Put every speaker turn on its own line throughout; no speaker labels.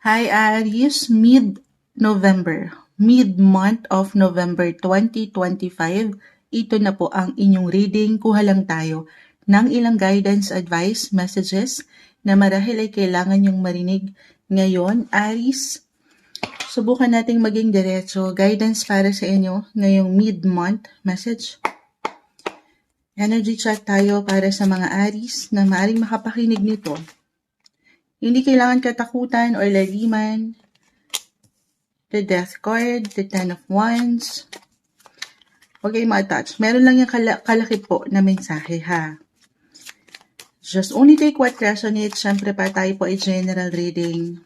Hi Aries, mid-month of November 2025. Ito na po ang inyong reading. Kuha lang tayo ng ilang guidance, advice, messages na marahil ay kailangan nyong marinig ngayon. Aries, subukan nating maging diretso. Guidance para sa inyo ngayong mid-month message. Energy check tayo para sa mga Aries na maaaring makapakinig nito. Hindi kailangan katakutan o laliman. The Death card, the Ten of Wands. Huwag kayong ma-attach. Meron lang yung kalaki po na mensahe, ha? Just only take what resonates. Siyempre pa tayo po ay general reading.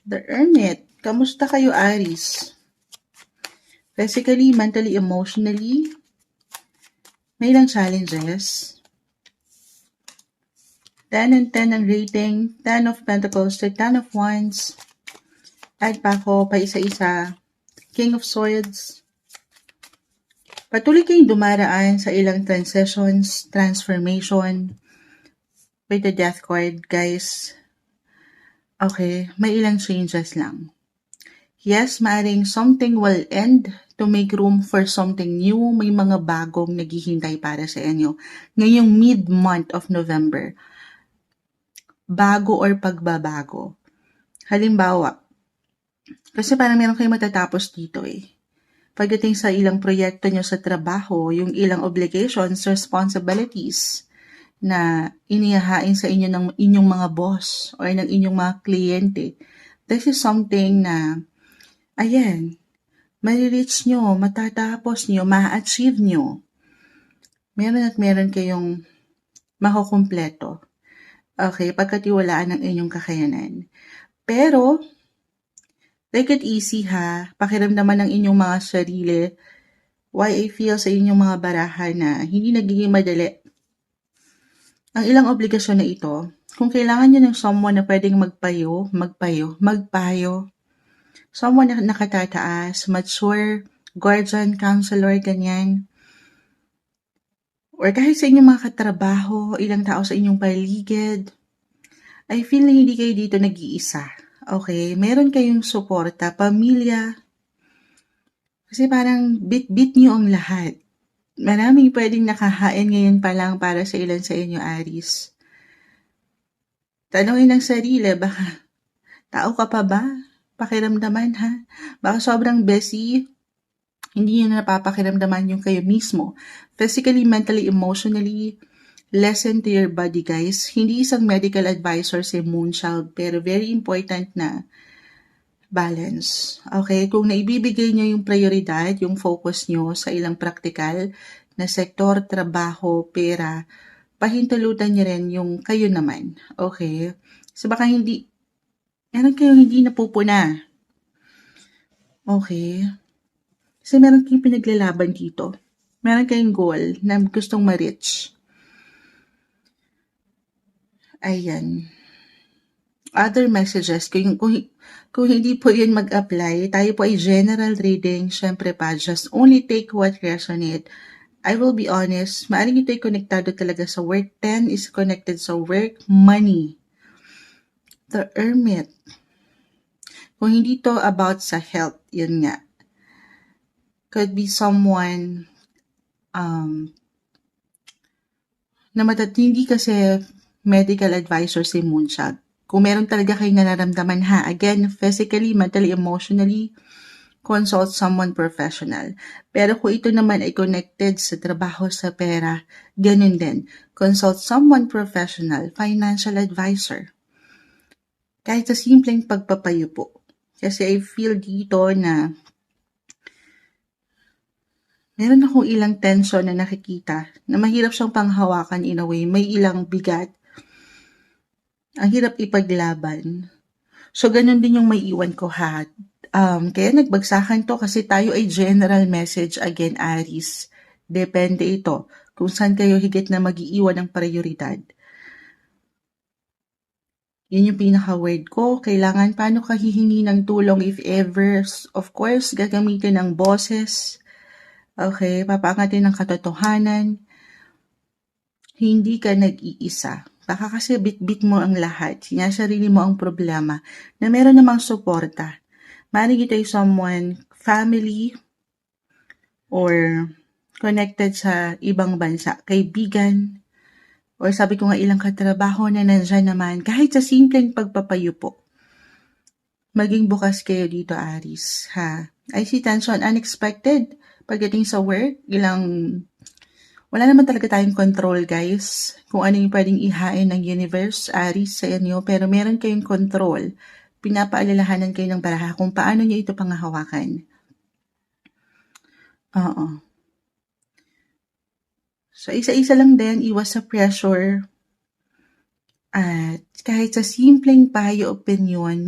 The Hermit. Kamusta kayo, Aries? Physically, mentally, emotionally. May ilang challenges. 10 and 10 ang rating. 10 of Pentacles to 10 of Wands. Add pa ako pa isa-isa. King of Swords. Patuloy kayong dumaraan sa ilang transitions, transformation. With the Death card, guys. Okay, may ilang changes lang. Yes, maaring something will end to make room for something new. May mga bagong naghihintay para sa inyo. Ngayong mid-month of November. Bago or pagbabago. Halimbawa, kasi parang meron kayong matatapos dito eh. Pagdating sa ilang proyekto nyo sa trabaho, yung ilang obligations, responsibilities na inihahain sa inyo ng inyong mga boss or ng inyong mga kliyente. This is something na, ayan, marireach nyo, matatapos nyo, ma-achieve nyo. Meron at meron kayong makukumpleto. Okay, pagkatiwalaan ng inyong kakayanan. Pero, take it easy ha. Pakiramdaman ng inyong mga sarili. Why I feel sa inyong mga barahan na hindi nagiging madali. Ang ilang obligasyon na ito, kung kailangan nyo ng someone na pwedeng magpayo. Someone na nakatataas, mature, guardian, counselor, ganyan. Or kahit sa inyong mga katrabaho, ilang tao sa inyong paligid. I feel na hindi kayo dito nag-iisa. Okay, meron kayong suporta, pamilya. Kasi parang bit-bit nyo ang lahat. Maraming pwedeng nakahain ngayon pa lang para sa ilan sa inyo, Aries. Tanungin ng sarili, baka tao ka pa ba? Pakiramdaman ha? Baka sobrang busy, hindi nyo napapakiramdaman yung kayo mismo. Physically, mentally, emotionally, listen to your body, guys. Hindi isang medical advisor si Moonchild, pero very important na balance. Okay? Kung naibibigay nyo yung prioridad, yung focus nyo sa ilang praktikal na sektor, trabaho, pera, pahintulutan nyo rin yung kayo naman. Okay? So baka meron kayong hindi napupuna. Okay? Kasi meron kayong pinaglalaban dito. Meron kayong goal na gustong ma-reach. Ayan. Other messages, kung hindi po yun mag-apply, tayo po ay general reading, syempre pa, just only take what resonate. I will be honest, maaaring ito ay konektado talaga sa work. 10 is connected sa work, money. The Hermit. Kung hindi to about sa health, yun nga. Could be someone na hindi kasi medical advisor si Moonshot. Kung meron talaga kayong nararamdaman ha, again, physically, mentally, emotionally, consult someone professional. Pero kung ito naman ay connected sa trabaho, sa pera, ganun din. Consult someone professional, financial advisor. Kahit sa simpleng pagpapayo po. Kasi I feel dito na meron akong ilang tension na nakikita na mahirap siyang panghawakan in a way. May ilang bigat. Ang hirap ipaglaban. So, ganun din yung may iwan ko ha. Kaya nagbagsakan to kasi tayo ay general message again, Aries. Depende ito kung saan kayo higit na mag-iiwan ng prioridad. Yun yung pinaka-word ko. Kailangan paano ka hihingi ng tulong if ever. Of course, gagamitin ng boses. Okay, papaangatin ng katotohanan. Hindi ka nag-iisa. baka kasi bit-bit mo ang lahat, sinasarili mo ang problema, na meron namang suporta. Maaaring ito ay someone, family, or connected sa ibang bansa, kaibigan, or sabi ko nga ilang katrabaho na nandyan naman, kahit sa simpleng pagpapayupo. Maging bukas kayo dito, Aries, ha? I see tension, unexpected. Pagdating sa work, wala naman talaga tayong control, guys, kung ano yung pwedeng ihain ng universe, Aries, sa inyo, pero meron kayong control. Pinapaalalahanan kayo ng baraha kung paano nyo ito panghahawakan. Oo. So, isa-isa lang din, iwas sa pressure. At kahit sa simpleng payo opinion,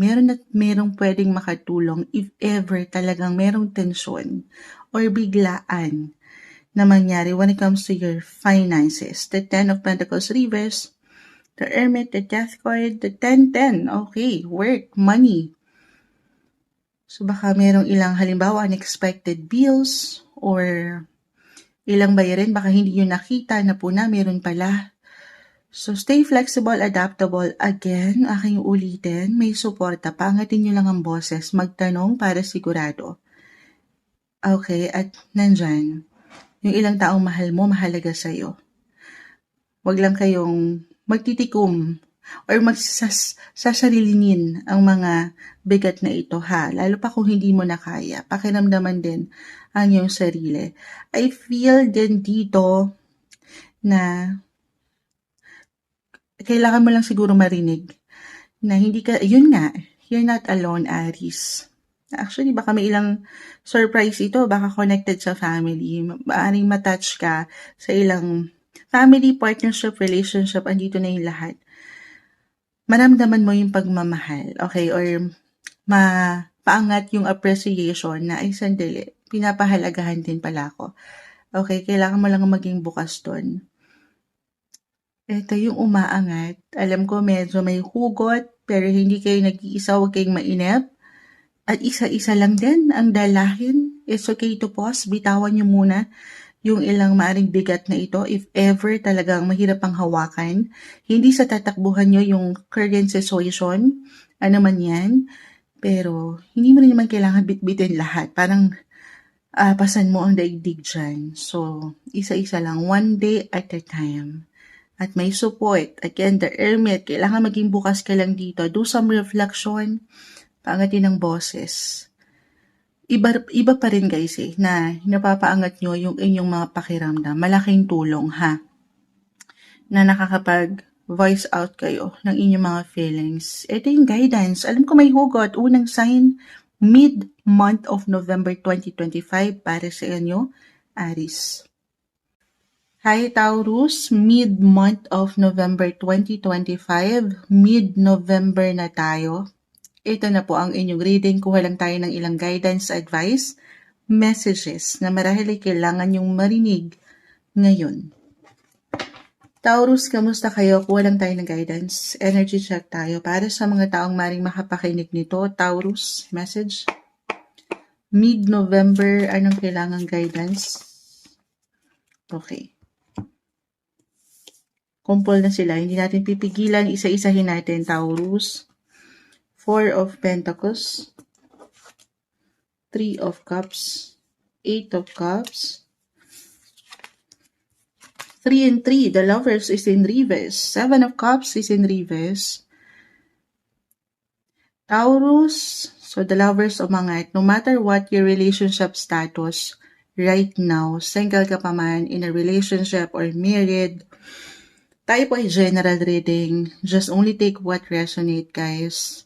merong pwedeng makatulong if ever talagang merong tensyon or biglaan na mangyari when it comes to your finances. The Ten of Pentacles reverse, the Hermit, the Death card, the 10-10. Okay, work, money. So baka merong ilang halimbawa unexpected bills or ilang bayarin baka hindi nyo nakita na po na meron pala. So stay flexible, adaptable. Again, aking ulitin, may suporta. Paangatin nyo lang ang boses, magtanong para sigurado. Okay, at nandyan, yung ilang taong mahal mo, mahalaga sa'yo. Huwag lang kayong magtitikom or magsasarilinin ang mga bigat na ito, ha? Lalo pa kung hindi mo na kaya. Pakiramdaman din ang iyong sarili. I feel din dito na kailangan mo lang siguro marinig na hindi ka, yun nga, you're not alone, Aries. Actually, baka may ilang surprise ito, baka connected sa family. Maaring matouch ka sa ilang family, partnership, relationship, andito na yung lahat. Maramdaman mo yung pagmamahal, okay? Or mapaangat yung appreciation na, ay sandali, pinapahalagahan din pala ako. Okay, kailangan mo lang maging bukas doon. Ito yung umaangat. Alam ko medyo may hugot, pero hindi kayo nag-iisa, huwag kayong mainip. At isa-isa lang din ang dalahin. It's okay to pause. Bitawan nyo muna yung ilang maaring bigat na ito if ever talagang mahirap ang hawakan. Hindi sa tatakbuhan nyo yung current situation, ano man yan, pero hindi mo rin naman kailangan bitbitin lahat. Parang pasan mo ang daigdig dyan. So, isa-isa lang, one day at a time. At may support. Again, the Hermit, kailangan maging bukas ka lang dito. Do some reflection, paangatin ng boses. Iba pa rin guys na napapaangat nyo yung inyong mga pakiramdam. Malaking tulong ha. Na nakakapag-voice out kayo ng inyong mga feelings. Ito yung guidance. Alam ko may hugot. Unang sign, mid-month of November 2025 para sa inyo, Aries. Hi Taurus, mid-month of November 2025, mid-November na tayo. Ito na po ang inyong reading. Kuha lang tayo ng ilang guidance, advice, messages na marahil ay kailangan yung marinig ngayon. Taurus, kamusta kayo? Kuha lang tayo ng guidance. Energy check tayo para sa mga taong maring makapakinig nito. Taurus, message. Mid-November, anong kailangang guidance? Okay. Kumpol na sila. Hindi natin pipigilan. Isa-isahin natin, Taurus. 4 of Pentacles. 3 of Cups. 8 of Cups. 3 and 3. The Lovers is in reverse. 7 of Cups is in reverse. Taurus. So, the Lovers umangat. No matter what your relationship status right now, single ka pa man, in a relationship or married, tayo po ay general reading. Just only take what resonate, guys.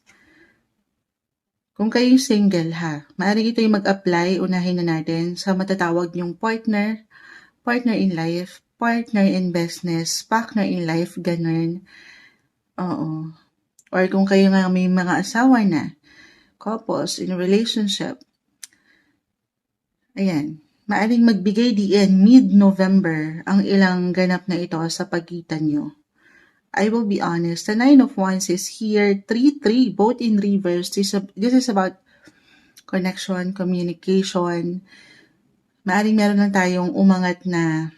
Kung kayo single ha, maaaring ito yung mag-apply, unahin na natin sa matatawag yung partner, partner in life, partner in business, partner in life, ganun. Oo. Or kung kayo nga may mga asawa na, couples in a relationship, ayan, maaring magbigay diin mid-November ang ilang ganap na ito sa pagitan nyo. I will be honest, the 9 of Wands is here, 3-3, both in reverse. This is about connection, communication. Maaring meron lang tayong umangat na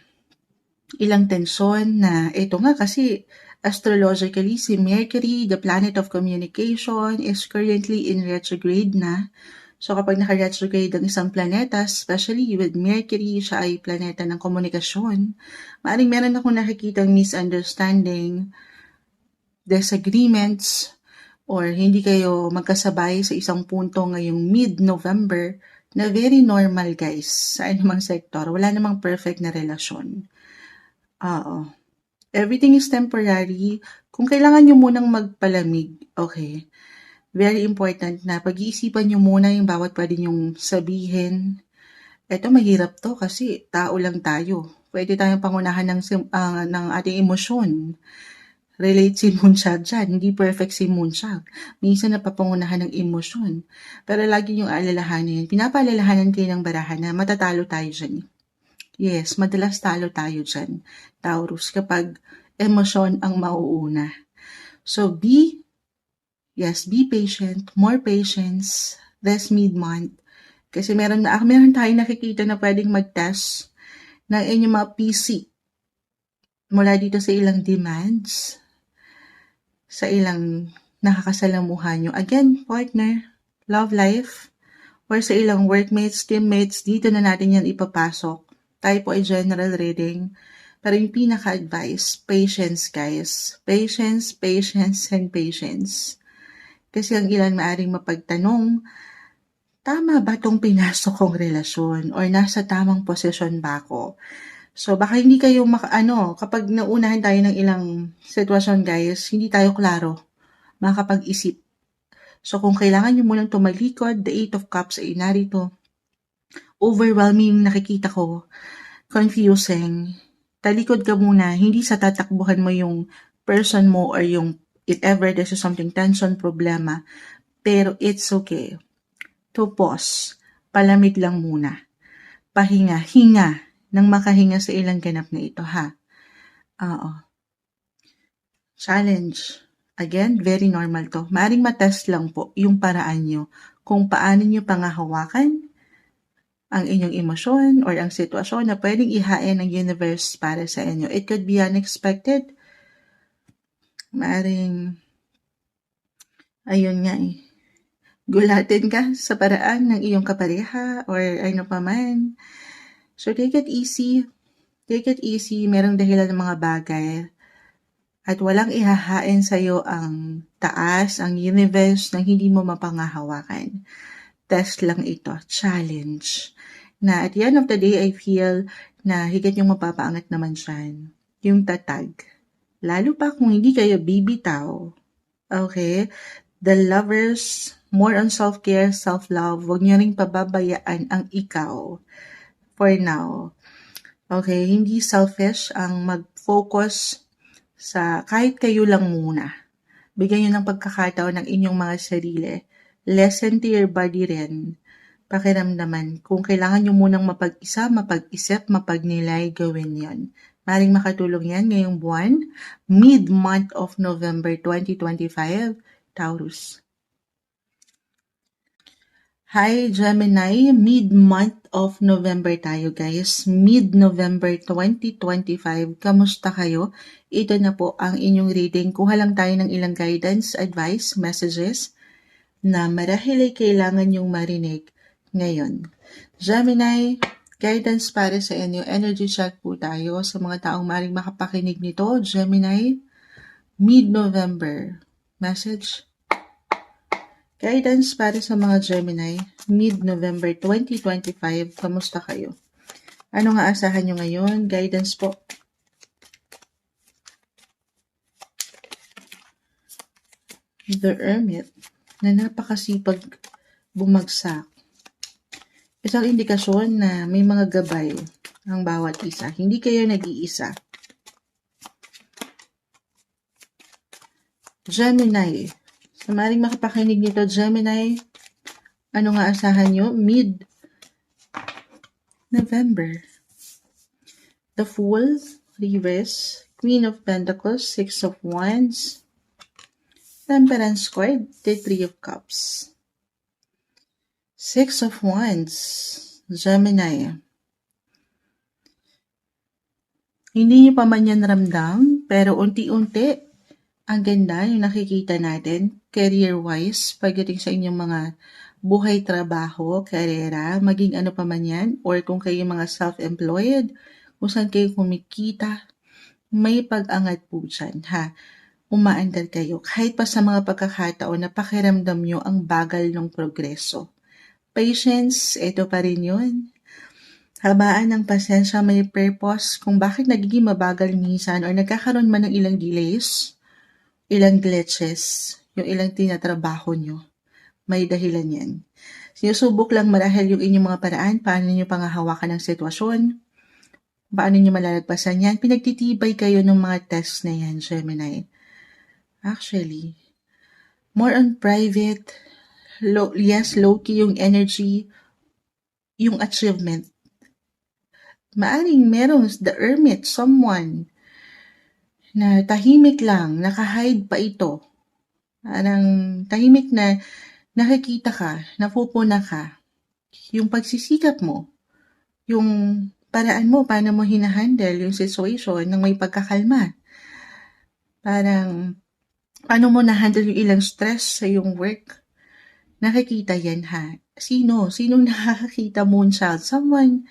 ilang tensyon na ito nga kasi Astrologically, si Mercury, the planet of communication, is currently in retrograde na. So kapag naka-retrograde ang isang planeta, especially with Mercury, siya ay planeta ng komunikasyon, maaaring meron akong nakikitang misunderstanding, disagreements, or hindi kayo magkasabay sa isang punto ngayong mid-November na very normal guys sa anumang sektor. Wala namang perfect na relasyon. Oo. Everything is temporary. Kung kailangan nyo munang magpalamig, okay. Very important na pag-iisipan nyo muna yung bawat pwede nyong sabihin. Ito mahirap to kasi tao lang tayo. Pwede tayong pangunahan ng ating emosyon. Relate si Moonshag dyan. Hindi perfect si Moonshag. Minsan napapangunahan ng emosyon. Pero lagi yung alalahanin. Pinapaalalahanan kayo ng barahan na matatalo tayo dyan. Yes, madalas talo tayo dyan, Taurus, kapag emosyon ang mauuna. So be patient, more patience, this mid-month. Kasi meron tayong nakikita na pwedeng mag-test ng inyong mga PC mula dito sa ilang demands, sa ilang nakakasalamuha nyo. Again, partner, love life, or sa ilang workmates, teammates, dito na natin yan ipapasok. Tayo po ay general reading. Pero yung pinaka-advice, patience guys. Patience, patience, and patience. Kasi ang ilan maaring mapagtanong, tama ba itong pinasok kong relasyon? Or nasa tamang posisyon ba ako? So baka hindi kayo kapag naunahan tayo ng ilang sitwasyon guys, hindi tayo klaro makapag-isip. So kung kailangan nyo munang tumalikod, the 8 of Cups ay narito. Overwhelming nakikita ko, confusing. Talikod ka muna, hindi sa tatakbuhan mo yung person mo or yung if ever there's something tension, problema. Pero it's okay to pause. Palamig lang muna. Pahinga, hinga nang makahinga sa ilang ganap na ito ha. Challenge. Again, very normal to. Maaring matest lang po yung paraan nyo kung paano nyo pangahawakan ang inyong emosyon or ang sitwasyon na pwedeng ihain ng universe para sa inyo. It could be unexpected. Maaring, ayun nga gulatin ka sa paraan ng iyong kapareha or ano pa man. So take it easy. Take it easy. Merong dahilan ng mga bagay. At walang ihahain sa'yo ang taas, ang universe nang hindi mo mapangahawakan. Test lang ito. Challenge. Na at the end of the day, I feel na higit yung mapapaangat naman siyan. Yung tatag. Lalo pa kung hindi kayo bibitaw. Okay? The lovers, more on self-care, self-love. Huwag niyo ring pababayaan ang ikaw. For now. Okay? Hindi selfish ang mag-focus sa kahit kayo lang muna. Bigyan nyo ng pagkakataon ng inyong mga sarili. Listen to your body rin. Pakiramdaman. Kung kailangan nyo munang mapag-isa, mapag-isip, mapagnilay, gawin yon. Maring makatulong yan ngayong buwan, mid-month of November 2025, Taurus. Hi Gemini, mid-month of November tayo guys. Mid-November 2025, kamusta kayo? Ito na po ang inyong reading. Kuha lang tayo ng ilang guidance, advice, messages na marahil ay kailangan yung marinig ngayon. Gemini, guidance para sa inyo. Energy check po tayo sa mga taong maring makapakinig nito. Gemini, mid-November. Message. Guidance para sa mga Gemini, mid-November 2025. Kamusta kayo? Ano nga asahan nyo ngayon? Guidance po. The Hermit, na napakasipag bumagsak. Isang indikasyon na may mga gabay ang bawat isa. Hindi kayo nag-iisa. Gemini, sa maring makapakinig nito, Gemini, ano nga asahan nyo? Mid-November. The Fool, Reverse, Queen of Pentacles, Six of Wands, Temperance card, the Three of Cups. Six of Wands, Gemini. Hindi nyo pa man yan ramdam, pero unti-unti, Ang ganda yung nakikita natin, career-wise, pagdating sa inyong mga buhay, trabaho, karera, maging ano pa man yan, or kung kayo mga self-employed, kung saan kayo kumikita, may pag-angat po dyan, ha? Umaandar kayo. Kahit pa sa mga pagkakataon na pakiramdam nyo ang bagal ng progreso. Patience, ito pa rin yun. Habaan ng pasensya, may purpose kung bakit nagiging mabagal minsan or nagkakaroon man ng ilang delays, ilang glitches, yung ilang tinatrabaho nyo. May dahilan yan. Sinusubok lang marahil yung inyong mga paraan, paano nyo pangahawakan ng sitwasyon, paano nyo malalagpasan yan. Pinagtitibay kayo ng mga test na yan, Gemini. Actually, more on private, low-key yung energy, yung achievement. Maaring merong the hermit, someone na tahimik lang, nakahide pa ito. Parang tahimik na nakikita ka, napupuna ka. Yung pagsisikap mo, yung paraan mo, paano mo hinahandle yung situation ng may pagkakalma. Parang, paano mo na-handle yung ilang stress sa yung work. Nakikita yan, ha? Sinong nakakakita, Moonchild? Someone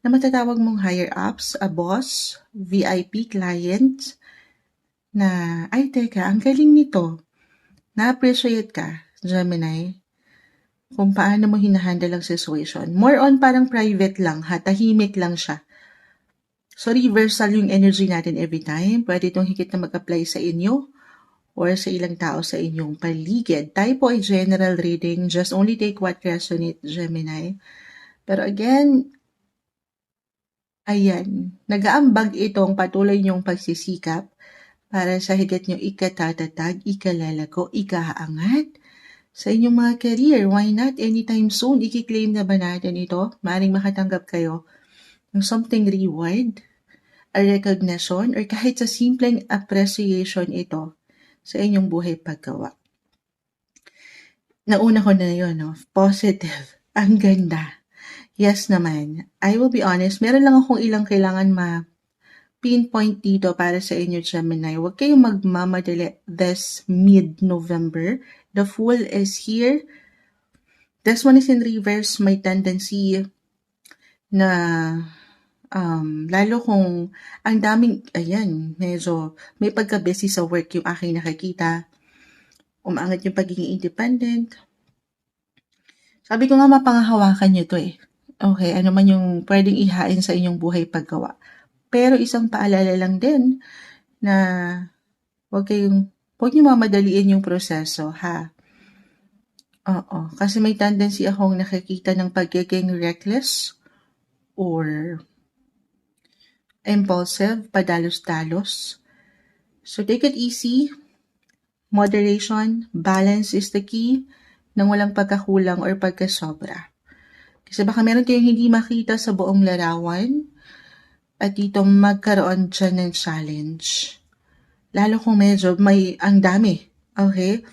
na matatawag mong higher ups, a boss, VIP client, na, ay teka, ang galing nito. Na-appreciate ka, Gemini, kung paano mo hinahandle ang situation. More on parang private lang, ha? Tahimik lang siya. So, reversal yung energy natin every time. Pwede itong higit na mag-apply sa inyo or sa ilang tao sa inyong paligid. Tayo po ay general reading. Just only take what resonate, Gemini. Pero again, ayan, nag-aambag itong patuloy niyong pagsisikap para sa higit niyong ikatatatag, ikalalago, ikahaangat sa inyong mga career. Why not? Anytime soon, i-claim na ba natin ito? Maaaring makatanggap kayo ng something reward, a recognition, or kahit sa simpleng appreciation ito sa inyong buhay paggawa. Nauna ko na yun, no? Positive. Ang ganda. Yes naman. I will be honest, meron lang akong ilang kailangan pinpoint dito para sa inyo, Gemini. Huwag kayong magmamadali this mid-November. The Fool is here. This one is in reverse. May tendency na lalo kung ang daming, ayan, medyo may pagka-busy sa work yung aking nakikita. Umaangat yung pagiging independent. Sabi ko nga mapangahawakan nyo to eh. Okay, ano man yung pwedeng ihain sa inyong buhay paggawa. Pero isang paalala lang din na huwag nyo mamadaliin yung proseso, ha? Oo, kasi may tendency akong nakikita ng pagiging reckless or impulsive, padalos-dalos. So take it easy. Moderation, balance is the key nang walang pagkakulang or pagkasobra. Kasi baka meron kayong hindi makita sa buong larawan at dito magkaroon dyan ng challenge. Lalo kung medyo ang dami, okay?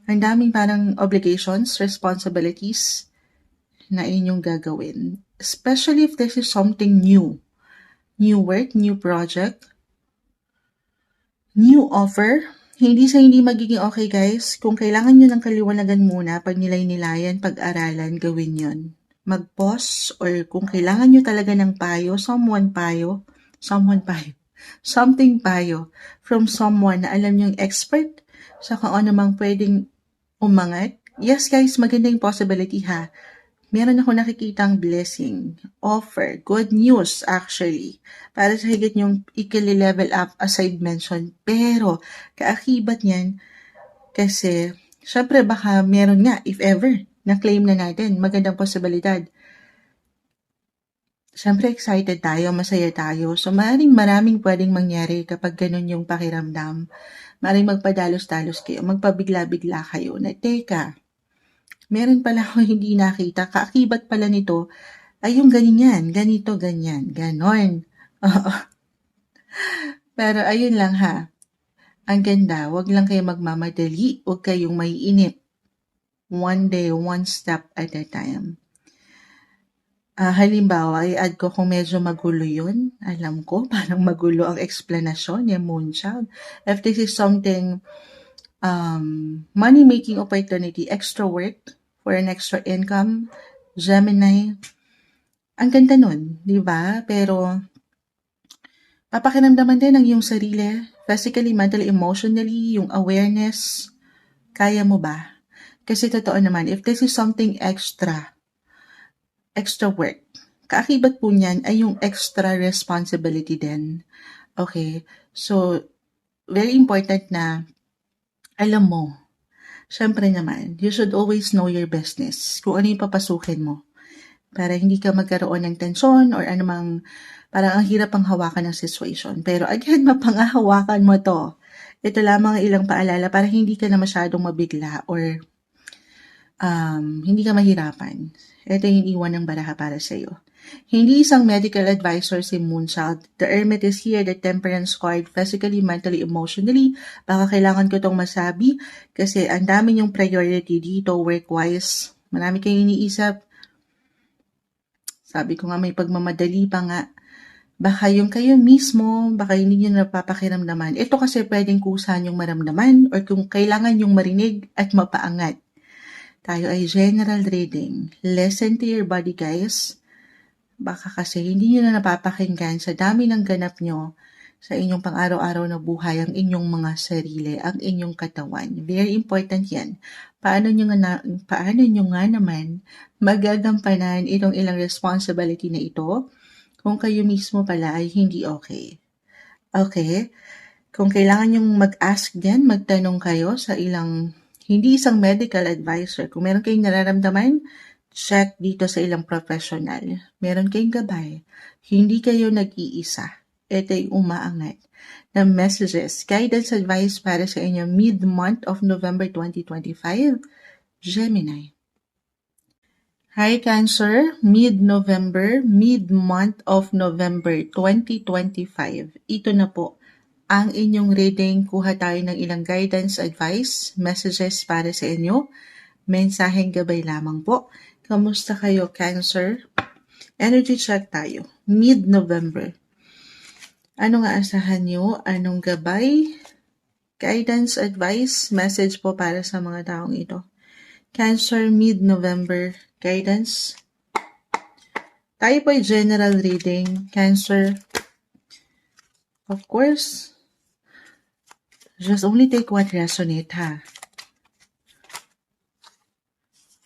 Ang daming parang obligations, responsibilities na inyong gagawin. Especially if this is something new. New work, new project, new offer. Hindi magiging okay, guys. Kung kailangan nyo ng kaliwanagan muna, pag nilay-nilayan, pag-aralan, gawin yon. Mag-pause or kung kailangan nyo talaga ng payo, something payo from someone na alam nyong expert sa kung ano mang pwedeng umangat. Yes, guys, maganda yung possibility, ha. Meron ako nakikitang blessing, offer, good news actually, para sa higit nyong ikili-level up as I mentioned. Pero, kaakibat niyan, kasi, syempre baka meron nga, if ever, na-claim na natin, magandang posibilidad. Syempre excited tayo, masaya tayo. So, maraming pwedeng mangyari kapag ganun yung pakiramdam. Maaaring magpadalos-dalos kayo, magpabigla-bigla kayo na, teka, meron pala ako hindi nakita. Kaakibat pala nito ay yung ganyan, ganito, ganyan, ganon. Pero ayun lang ha. Ang ganda, wag lang kayo magmamadali, wag kayong maiinip. One day, one step at a time. Halimbawa, i-add ko kung medyo magulo yun. Alam ko, parang magulo ang explanation ni Moonchild. If this is something money-making opportunity, extra work for an extra income, Gemini, ang ganda nun, di ba? Pero, papakiramdaman din ang iyong sarili, physically, mentally, emotionally, yung awareness, kaya mo ba? Kasi totoo naman, if this is something extra work, kaakibat po niyan ay yung extra responsibility din. Okay? So, very important na alam mo, syempre naman, you should always know your business. Kung ano yung papasukin mo. Para hindi ka magkaroon ng tensyon or anumang parang ang hirap ang hawakan ng situation. Pero again, mapangahawakan mo to. Ito lamang ang ilang paalala para hindi ka na masyadong mabigla or hindi ka mahirapan. Ito yung iwan ng baraha para sa iyo. Hindi isang medical advisor si Moonchild. The Hermit is here, the Temperance card, physically, mentally, emotionally. Baka kailangan ko itong masabi kasi ang dami yung priority dito, work-wise. Marami kayong iniisip. Sabi ko nga may pagmamadali pa nga. Baka yung kayo mismo, baka hindi nyo napapakiramdaman. Ito kasi pwedeng kusa yung maramdaman or kung kailangan yung marinig at mapaangat. Tayo ay general reading. Listen to your body, guys. Baka kasi hindi nyo na napapakinggan sa dami ng ganap nyo sa inyong pang-araw-araw na buhay, ang inyong mga sarili, ang inyong katawan. Very important yan. Paano nyo nga naman magagampanan itong ilang responsibility na ito kung kayo mismo pala ay hindi okay? Okay? Kung kailangan yung mag-ask din, magtanong kayo sa hindi isang medical advisor. Kung meron kayong nararamdaman, check dito sa ilang professional. Meron kayong gabay. Hindi kayo nag-iisa. Ito yung umaangat na messages, guidance, advice para sa inyo mid-month of November 2025, Gemini. Hi Cancer, mid-November, mid-month of November 2025. Ito na po ang inyong reading. Kuha tayo ng ilang guidance, advice, messages para sa inyo. Mensaheng gabay lamang po. Kamusta kayo, Cancer? Energy check tayo. Mid-November. Ano nga asahan nyo? Anong gabay? Guidance, advice, message po para sa mga taong ito. Cancer, mid-November. Guidance. Tayo po ay general reading. Cancer. Of course, just only take what resonate, ha?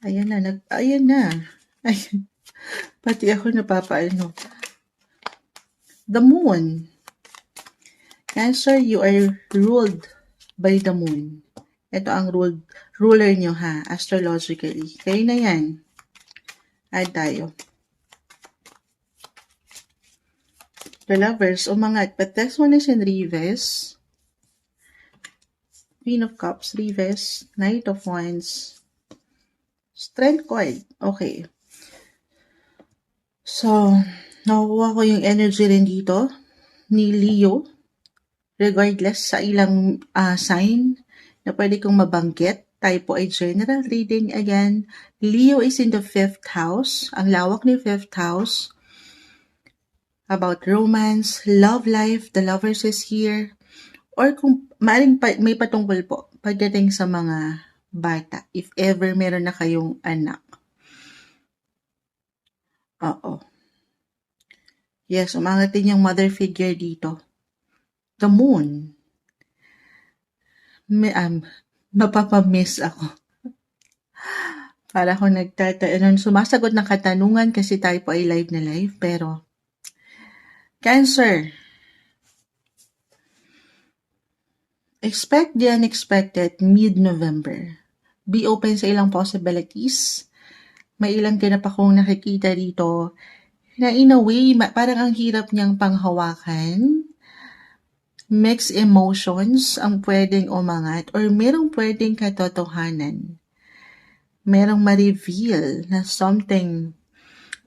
Ayan na. Ayan. Pati ako napapaano. The Moon. Cancer, you are ruled by the Moon. Ito ang ruler nyo, ha, astrologically. Kayo na yan. Add tayo. The Lovers, umangat. But this one is in reverse. Queen of Cups, reverse. Knight of Wands. Strength card. Okay. So, nakukuha ko yung energy rin dito ni Leo. Regardless sa ilang sign na pwede kong mabanggit, tayo po ay general reading again. Leo is in the 5th house. Ang lawak ni 5th house. About romance, love life, the Lovers is here. Or kung maaaring may patungkol po pagdating sa mga bata, if ever meron na kayong anak. Oo. Yes, umangat din yung mother figure dito. The Moon. Mapapamiss ako. Para ako sumasagot ng katanungan kasi tayo po ay live na live. Pero, Cancer. Expect the unexpected mid-November. Be open sa ilang possibilities. May ilang ganap akong nakikita dito na in a way, parang ang hirap niyang panghawakan. Mixed emotions ang pwedeng umangat or merong pwedeng katotohanan. Merong ma-reveal na something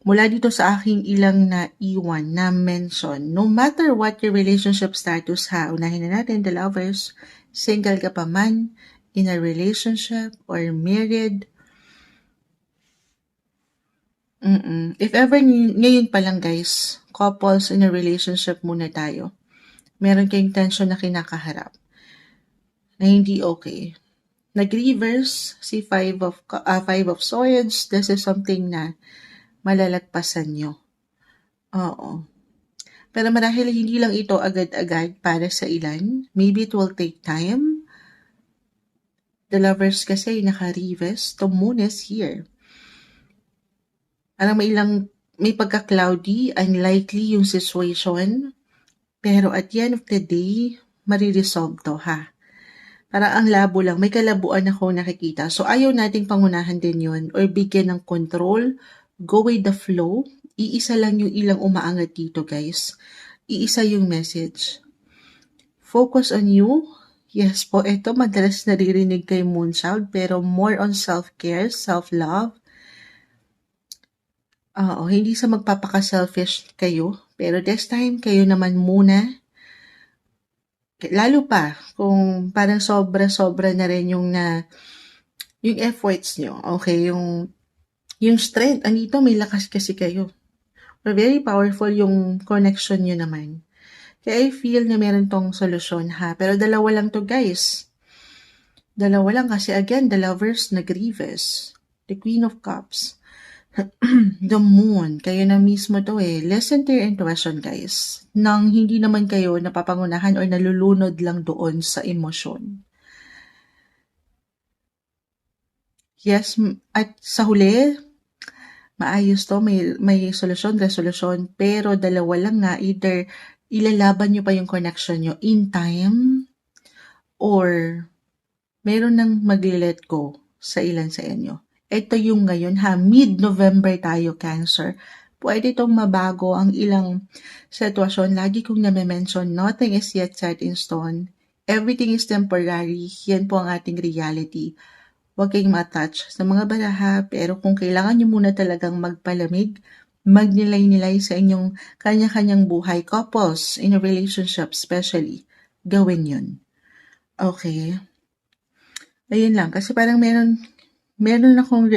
mula dito sa aking ilang naiwan na mention. No matter what your relationship status, ha, unahin na natin the Lovers, single ka pa man, in a relationship or married, If ever ngayon pa lang guys, couples in a relationship muna tayo. Meron kayong tension na kinakaharap na hindi okay. Nag-reverse si Five of Swords. This is something na malalagpasan nyo. Oo. Pero marahil hindi lang ito agad-agad para sa ilan. Maybe it will take time. The Lovers kasi naka-reverse. The Moon is here. Parang may pagka-cloudy, unlikely yung situation. Pero at the end of the day, mariresolve to ha. Parang ang labo lang, may kalabuan ako nakikita. So ayaw nating pangunahan din yun or bigyan ng control. Go with the flow. Iisa lang yung ilang umaangat dito guys. Iisa yung message. Focus on you. Yes po, ito madalas naririnig kay Moonchild pero more on self-care, self-love. Oo, hindi sa magpapaka-selfish kayo, pero this time kayo naman muna. Lalo pa kung parang sobra-sobra na rin yung efforts nyo. Okay, yung strength, andito may lakas kasi kayo. Or very powerful yung connection nyo naman. Kaya I feel na meron tong solusyon ha. Pero dalawa lang to guys. Dalawa lang kasi again, the Lovers nag-reverse. The Queen of Cups. The Moon. Kayo na mismo to eh. Listen to your intuition guys. Nang hindi naman kayo napapangunahan or nalulunod lang doon sa emosyon. Yes, at sa huli, maayos to, may solusyon, resolution, pero dalawa lang nga, either ilalaban nyo pa yung connection nyo in time or meron nang mag-let go sa ilan sa inyo. Ito yung ngayon ha, mid-November tayo, Cancer. Pwede itong mabago ang ilang sitwasyon. Lagi kong name-mention, nothing is yet set in stone. Everything is temporary. Yan po ang ating reality. Huwag kayong ma-attach sa mga baraha, pero kung kailangan nyo muna talagang magpalamig, magnilay-nilay sa inyong kanya-kanyang buhay, couples in a relationship especially, gawin yun. Okay. Ayun lang, kasi parang meron akong,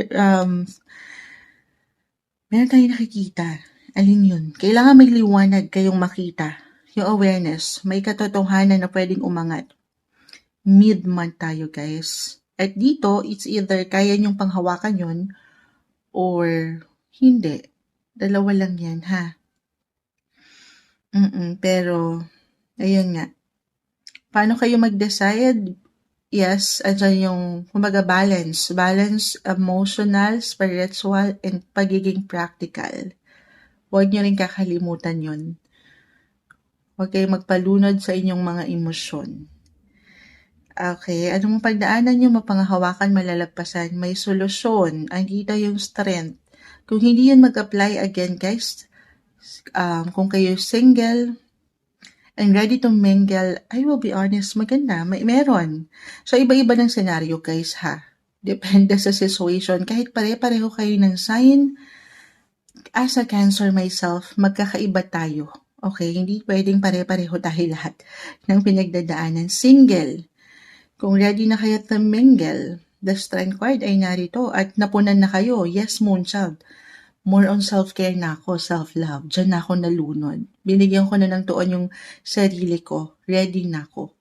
meron tayong nakikita. Alin yun? Kailangan may liwanag kayong makita. Yung awareness, may katotohanan na pwedeng umangat. Mid-month tayo guys. At dito, it's either kaya nyong panghawakan yun or hindi. Dalawa lang yan, ha? Pero, ayun nga. Paano kayo mag-decide? Yes, andyan yung, kumbaga, balance. Balance, emotional, spiritual, and pagiging practical. Huwag nyo rin kakalimutan yun. Huwag kayong magpalunod sa inyong mga emosyon. Okay, anong pagdaanan nyo, mapanghawakan, malalagpasan, may solusyon, andito yung strength. Kung hindi yun mag-apply again guys, kung kayo single and ready to mingle, I will be honest, maganda, meron. So iba-iba ng scenario guys ha, depende sa situation, kahit pare-pareho kayo ng sign, as a Cancer myself, magkakaiba tayo. Okay, hindi pwedeng pare-pareho tayo lahat ng pinagdadaanan. Single, kung ready na kayo to mingle, the Strength card ay narito at napunan na kayo. Yes, Moonchild. More on self-care na ako, self-love. Diyan na ako nalunod. Binigyan ko na ng tuon yung sarili ko. Ready na ako.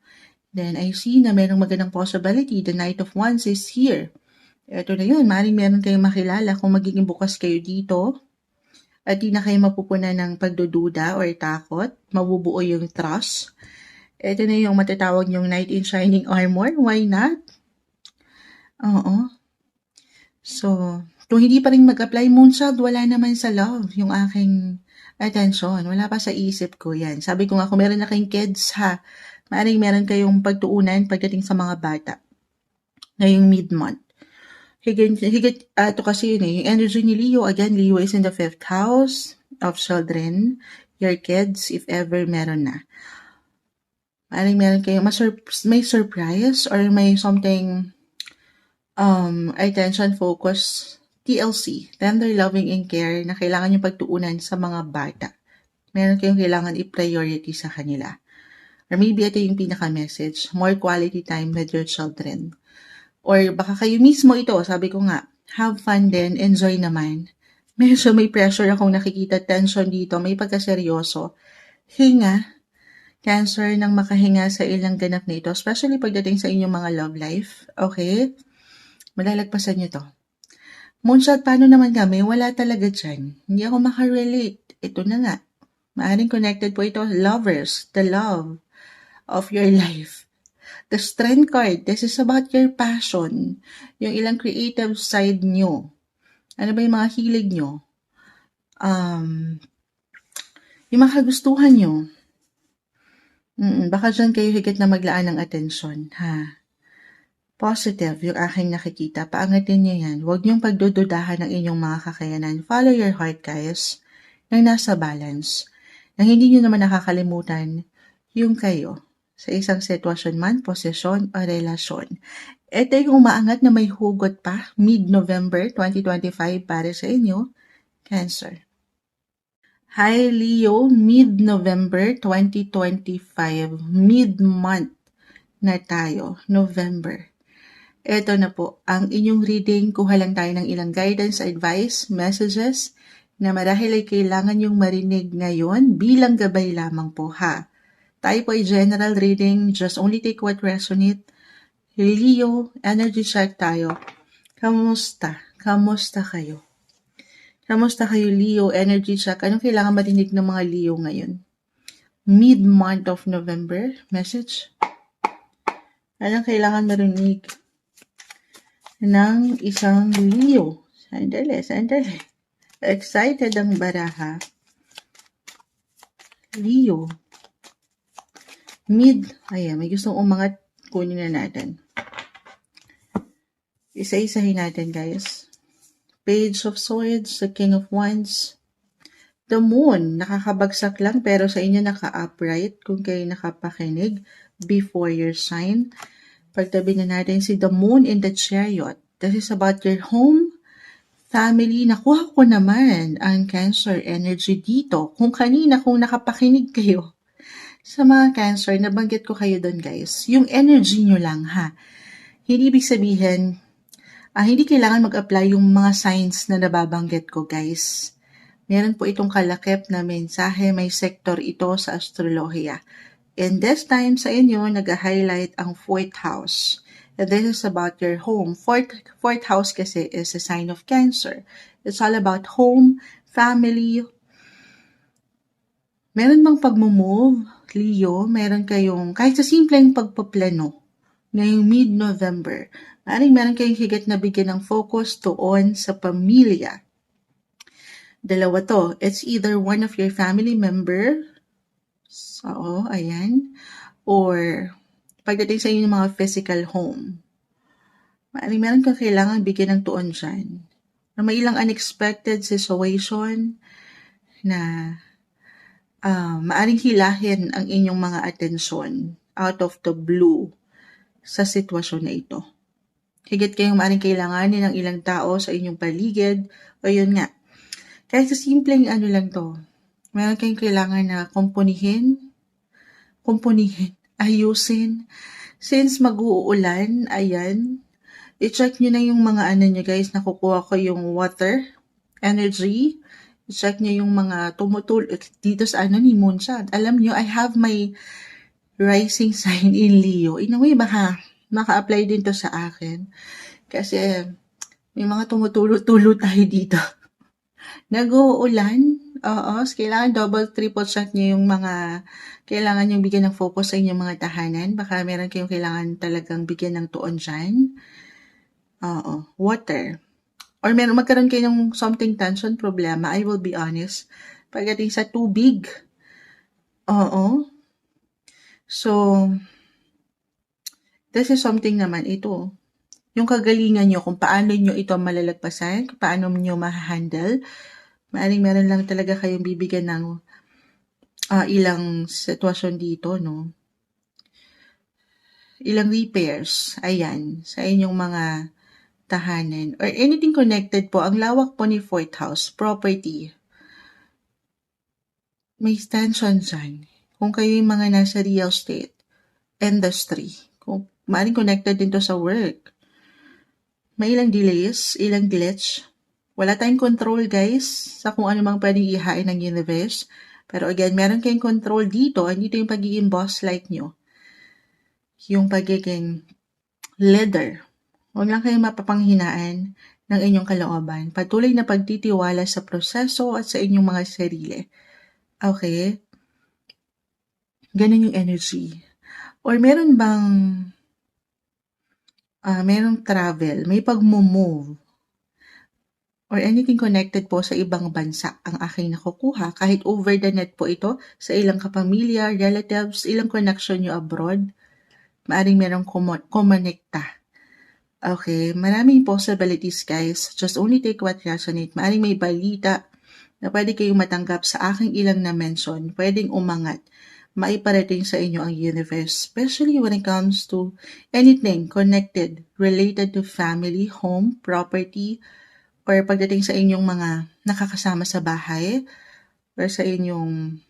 Then I see na merong magandang possibility. The Knight of Wands is here. Ito na yun. Maring meron kayong makilala kung magiging bukas kayo dito. At di na kayo mapupunan ng pagdududa or takot. Mabubuo yung trust. Ito na yung matatawag yung Knight in Shining Armor. Why not? Oo. So, kung hindi pa rin mag-apply, Moonchild, wala naman sa love yung aking attention. Wala pa sa isip ko yan. Sabi ko nga, kung meron na kayong kids ha, maaaring meron kayong pagtuunan pagdating sa mga bata. Ngayong mid-month. Higit, ito kasi yun eh, yung energy ni Leo, again, Leo is in the 5th house of children, your kids, if ever meron na. Maaaring meron kayong may surprise or may something attention, focus, TLC, tender loving and care na kailangan yung pagtuunan sa mga bata. Meron kayong kailangan i-priority sa kanila. Or maybe ito yung pinaka-message, more quality time with your children. Or baka kayo mismo ito, sabi ko nga, have fun din, enjoy naman. Medyo may pressure akong nakikita, tension dito, may pagkaseryoso. Hinga, Cancer, nang makahinga sa ilang ganap na ito, especially pagdating sa inyong mga love life, okay? Malalagpasan nyo to. Moonshot, paano naman kami? Wala talaga dyan. Hindi ako makarelate. Ito na nga. Maaring connected po ito. Lovers, the love of your life. The Strength card, this is about your passion. Yung ilang creative side nyo. Ano ba yung mga hilig nyo? Yung mga kagustuhan nyo. Baka dyan kayo higit na maglaan ng atensyon, ha? Positive yung aking nakikita. Paangatin niyo yan. Huwag niyong pagdududahan ng inyong mga kakayanan. Follow your heart, guys. Nang nasa balance. Nang hindi niyo naman nakakalimutan yung kayo sa isang sitwasyon man, posisyon o relasyon. Ito yung umaangat na may hugot pa, mid-November 2025 para sa inyo, Cancer. Hi Leo, mid-November 2025, mid-month na tayo, November. Ito na po, ang inyong reading. Kuha lang tayo ng ilang guidance, advice, messages na marahil ay kailangan yung marinig ngayon bilang gabay lamang po, ha. Tayo po ay general reading, just only take what resonate. Leo, energy check tayo. Kamusta? Kamusta kayo? Kamusta kayo, Leo? Energy check. Anong kailangan marinig ng mga Leo ngayon? Mid-month of November, message. Anong kailangan marinig ng isang Leo? Sandali. Excited ang baraha. Leo. Ayan, may gustong umangat. Kunin na natin. Isa-isahin natin, guys. Page of Swords, the King of Wands. The Moon, nakakabagsak lang pero sa inyo naka-upright kung kayo nakapakinig before your sign. Pagtabi na natin si The Moon in the Chariot. This is about your home, family. Nakuha ko naman ang Cancer energy dito. Kung nakapakinig kayo sa mga Cancer, nabanggit ko kayo doon, guys. Yung energy nyo lang, ha. Hindi ibig sabihin, hindi kailangan mag-apply yung mga signs na nababanggit ko, guys. Meron po itong kalakip na mensahe, may sektor ito sa astrolohiya. And this time sa inyo, nag-highlight ang 4th house. And this is about your home. Fourth house kasi is a sign of Cancer. It's all about home, family. Meron bang pag-move, Leo? Meron kayong, kahit sa simpleng pagpaplano, ngayong mid-November, meron kayong higit na bigyan ng focus doon sa pamilya. Dalawa to. It's either one of your family member, ayan, or pagdating sa inyong mga physical home. Meron kang kailangan bigyan ng tuon dyan. Na may ilang unexpected situation na maaring hilahin ang inyong mga atensyon out of the blue sa sitwasyon na ito. Higit kayong maaring kailanganin ng ilang tao sa inyong paligid, o yun nga. Kahit sa simpleng lang to, meron kayong kailangan na kumpunihin, ayusin. Since mag-uulan, ayan, i-check nyo na yung mga nyo, guys. Nakukuha ko yung water energy. I-check nyo yung mga dito sa ni Moonshot. Alam nyo, I have my rising sign in Leo. In a way, baka maka-apply din to sa akin. Kasi may mga tumutulo-tulo tayo dito. Nag-uulan, kailangan double, triple check nyo yung mga kailangan yung bigyan ng focus sa inyong mga tahanan. Baka meron kayong kailangan talagang bigyan ng tuon dyan. Water. Or magkaroon kayo ng something tension, problema, I will be honest. Pagdating sa tubig, so, this is something naman ito. Yung kagalingan nyo, kung paano nyo ito malalagpasan, kung paano nyo ma-handle, meron lang talaga kayong bibigyan ng ilang sitwasyon dito, no? Ilang repairs, ayan, sa inyong mga tahanan, or anything connected po. Ang lawak po ni 4th house, property. May tension dyan. Kung kayo yung mga nasa real estate, industry, kung maaring connected din to sa work. May ilang delays, ilang glitch. Wala tayong control, guys, sa kung ano mang pwedeng ihain ng universe. Pero again, meron kayong control dito. Andito yung pagiging boss-like nyo. Yung pagiging leader. Huwag lang kayong mapapanghinaan ng inyong kalooban. Patuloy na pagtitiwala sa proseso at sa inyong mga sarili. Okay? Ganun yung energy. Or meron bang merong travel, may pag-move, or anything connected po sa ibang bansa ang aking nakukuha. Kahit over the net po ito, sa ilang kapamilya, relatives, ilang connection nyo abroad, maaring merong kumonekta. Okay, maraming possibilities, guys. Just only take what resonate. Maaring may balita na pwede kayong matanggap sa aking ilang na mention. Pwedeng umangat. Maiparating sa inyo ang universe, especially when it comes to anything connected, related to family, home, property, or pagdating sa inyong mga nakakasama sa bahay, or sa inyong,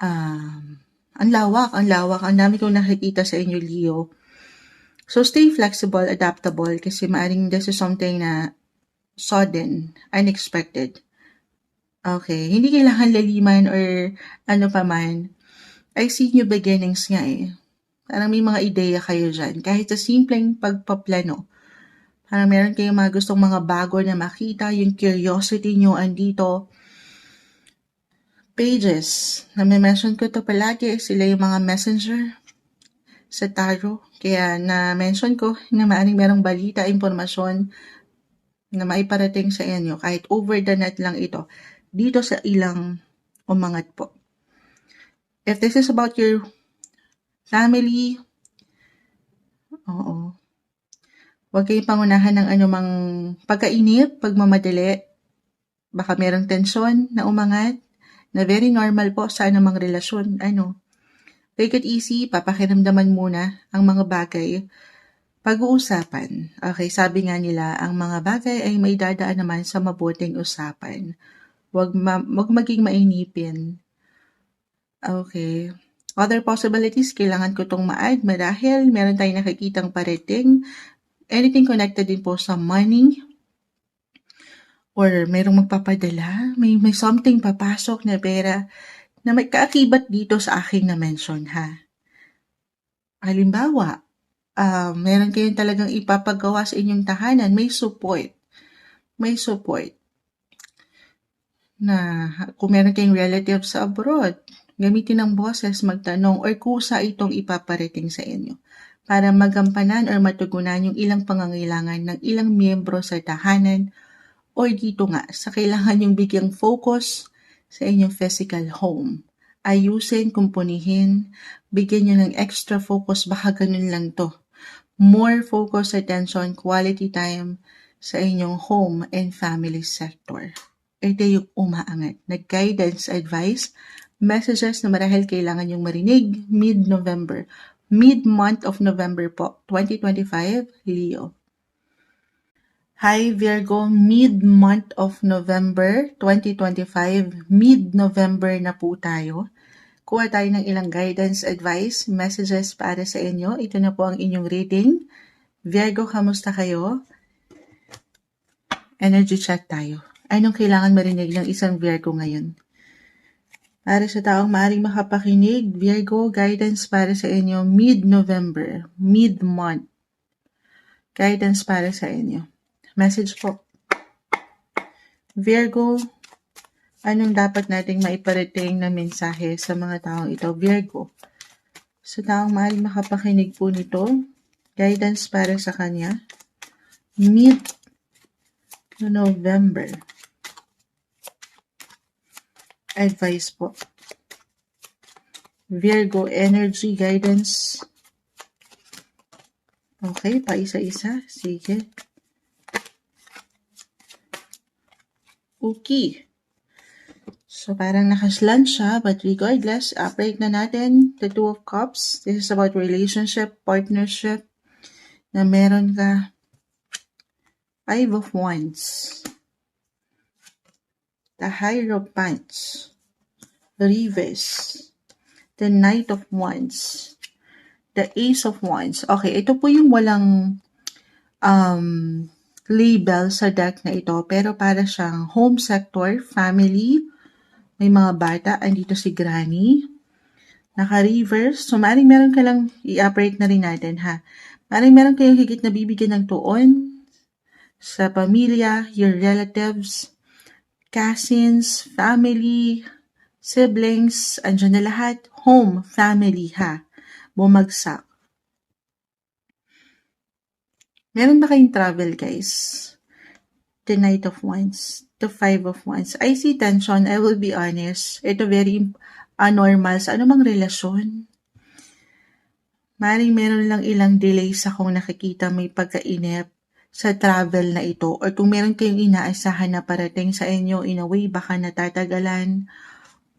ang lawak, ang dami kong nakikita sa inyo, Leo. So, stay flexible, adaptable, kasi maaring this is something na sudden, unexpected. Okay, hindi kailangan laliman or ano pa man. I see new beginnings nga eh. Parang may mga ideya kayo dyan. Kahit sa simpleng pagpaplano. Parang meron kayong mga gustong mga bago na makita. Yung curiosity nyo andito. Pages. Na-mention ko to palagi. Sila yung mga messenger sa tarot. Kaya na-mention ko na maaring merong balita, impormasyon na maiparating sa inyo. Kahit over the net lang ito. Dito sa ilang umangat po. If this is about your family, oo. Huwag kayong pangunahan ng anumang pagkainip, pagmamadali. Baka merong tensyon na umangat, na very normal po sa anumang relasyon. Take it easy, papakiramdaman muna ang mga bagay. Pag-uusapan. Okay, sabi nga nila, ang mga bagay ay may dadaan naman sa mabuting usapan. Huwag maging mainipin. Okay. Other possibilities, kailangan ko itong ma-add marahil meron tayong nakikitang parating. Anything connected din po sa money. Or merong magpapadala. May something papasok na pera na may kaakibat dito sa aking na-mention, ha. Halimbawa, meron kayong talagang ipapagawa sa inyong tahanan. May support. May support. Na kung meron kayong relatives sa abroad, gamitin ang boses, magtanong, or kusa itong ipaparating sa inyo para magampanan or matugunan yung ilang pangangailangan ng ilang miyembro sa tahanan or dito nga sa kailangan yung bigyang focus sa inyong physical home. Ayusin, kumpunihin, bigyan nyo ng extra focus, baka ganun lang to. More focus, attention, quality time sa inyong home and family sector. Ito yung umaangat na guidance, advice, messages na marahil kailangan yung marinig mid-November. Mid-month of November po, 2025, Leo. Hi Virgo, mid-month of November 2025, mid-November na po tayo. Kuha tayo ng ilang guidance, advice, messages para sa inyo. Ito na po ang inyong reading. Virgo, kamusta kayo? Energy check tayo. Anong kailangan marinig ng isang Virgo ngayon? Para sa taong maaaring makapakinig, Virgo, guidance para sa inyo mid-November, mid-month. Guidance para sa inyo. Message po. Virgo, anong dapat nating maiparating na mensahe sa mga taong ito? Virgo, sa taong maaaring makapakinig po nito, guidance para sa kanya, mid-November. Advice po. Virgo, energy, guidance. Okay, pa isa-isa. Sige. Okay. So, parang nakaslan siya, but regardless, break na natin the Two of Cups. This is about relationship, partnership, na meron ka Five of Wands, the Hierophant, Reverse, the Knight of Wands, the Ace of Wands. Okay, ito po yung walang label sa deck na ito, pero para siyang home sector, family, may mga bata, andito si granny, naka-reverse. So, maaaring meron ka lang, i-operate na rin natin ha. Maaaring meron kayong higit na bibigyan ng tuon sa pamilya, your relatives, cousins, family, siblings, andyan na lahat. Home, family ha. Bumagsak. Meron ba kayong travel, guys? The Knight of Wands, the Five of Wands. I see tension, I will be honest. Ito very anormal sa anumang relasyon. Maring meron lang ilang delays akong nakikita, may pagkainip sa travel na ito. Or kung meron kayong inaasahan na parating sa inyo, in a way, baka natatagalan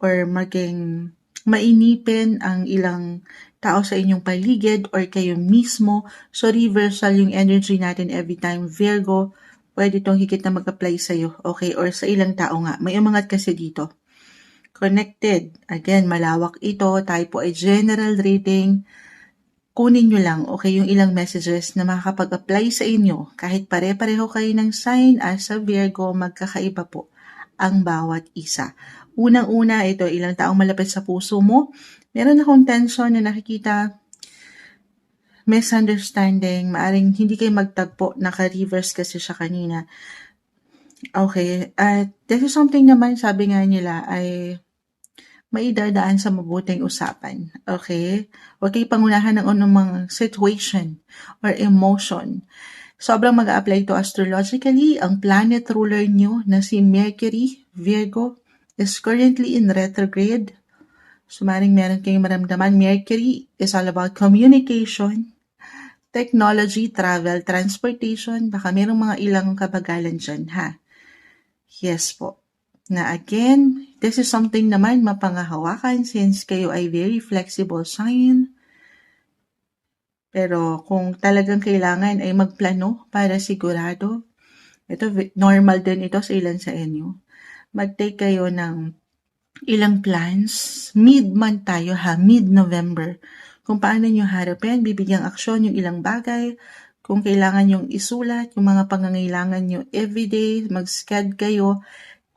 or maging mainipin ang ilang tao sa inyong paligid or kayo mismo. So, reversal yung energy natin every time. Virgo, pwede itong higit na mag-apply sa'yo, okay? Or sa ilang tao nga. May umangat kasi dito. Connected. Again, malawak ito. Tayo po ay general reading. Kunin nyo lang, okay, yung ilang messages na makakapag-apply sa inyo. Kahit pare-pareho kayo ng sign as sa Virgo, magkakaiba po ang bawat isa. Unang-una, ito, ilang taong malapit sa puso mo. Meron akong tension na nakikita, misunderstanding, maaring hindi kayo magtagpo, naka-reverse kasi siya kanina. Okay, at this is something naman, sabi nga nila, ay maidadaan sa mabuting usapan. Okay? Huwag kayo pangunahan ng anumang situation or emotion. Sobrang mag-a-apply ito astrologically. Ang planet ruler nyo na si Mercury, Virgo, is currently in retrograde. So, maring meron kayong maramdaman. Mercury is all about communication, technology, travel, transportation. Baka merong mga ilang kabagalan dyan, ha? Yes po. Na again, this is something naman mapangahawakan since kayo ay very flexible sign. Pero kung talagang kailangan ay magplano para sigurado, ito normal din ito sa ilan sa inyo. Mag-take kayo ng ilang plans, mid-month tayo ha, mid-November. Kung paano nyo harapin, bibigyang aksyon yung ilang bagay, kung kailangan yung isulat, yung mga pangangailangan nyo everyday, mag-sched kayo.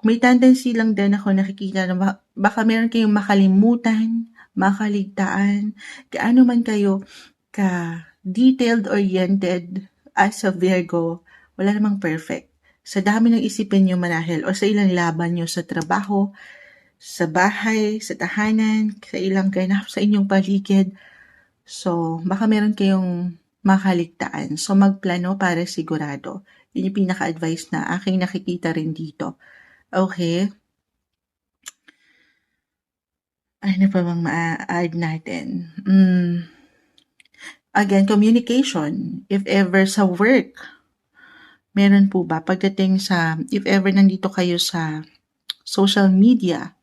May tendency lang din ako nakikita na baka meron kayong makalimutan, makaligtaan, gaano man kayo ka-detailed oriented as a Virgo, wala namang perfect. Sa dami ng isipin nyo marahil o sa ilang laban nyo sa trabaho, sa bahay, sa tahanan, sa ilang ganap sa inyong paligid. So, baka meron kayong makaligtaan. So, magplano para sigurado. Yun yung pinaka-advice na aking nakikita rin dito. Okay? Ano pa bang ma-add natin? Again, communication. If ever sa work, meron po ba? Pagdating sa, if ever nandito kayo sa social media,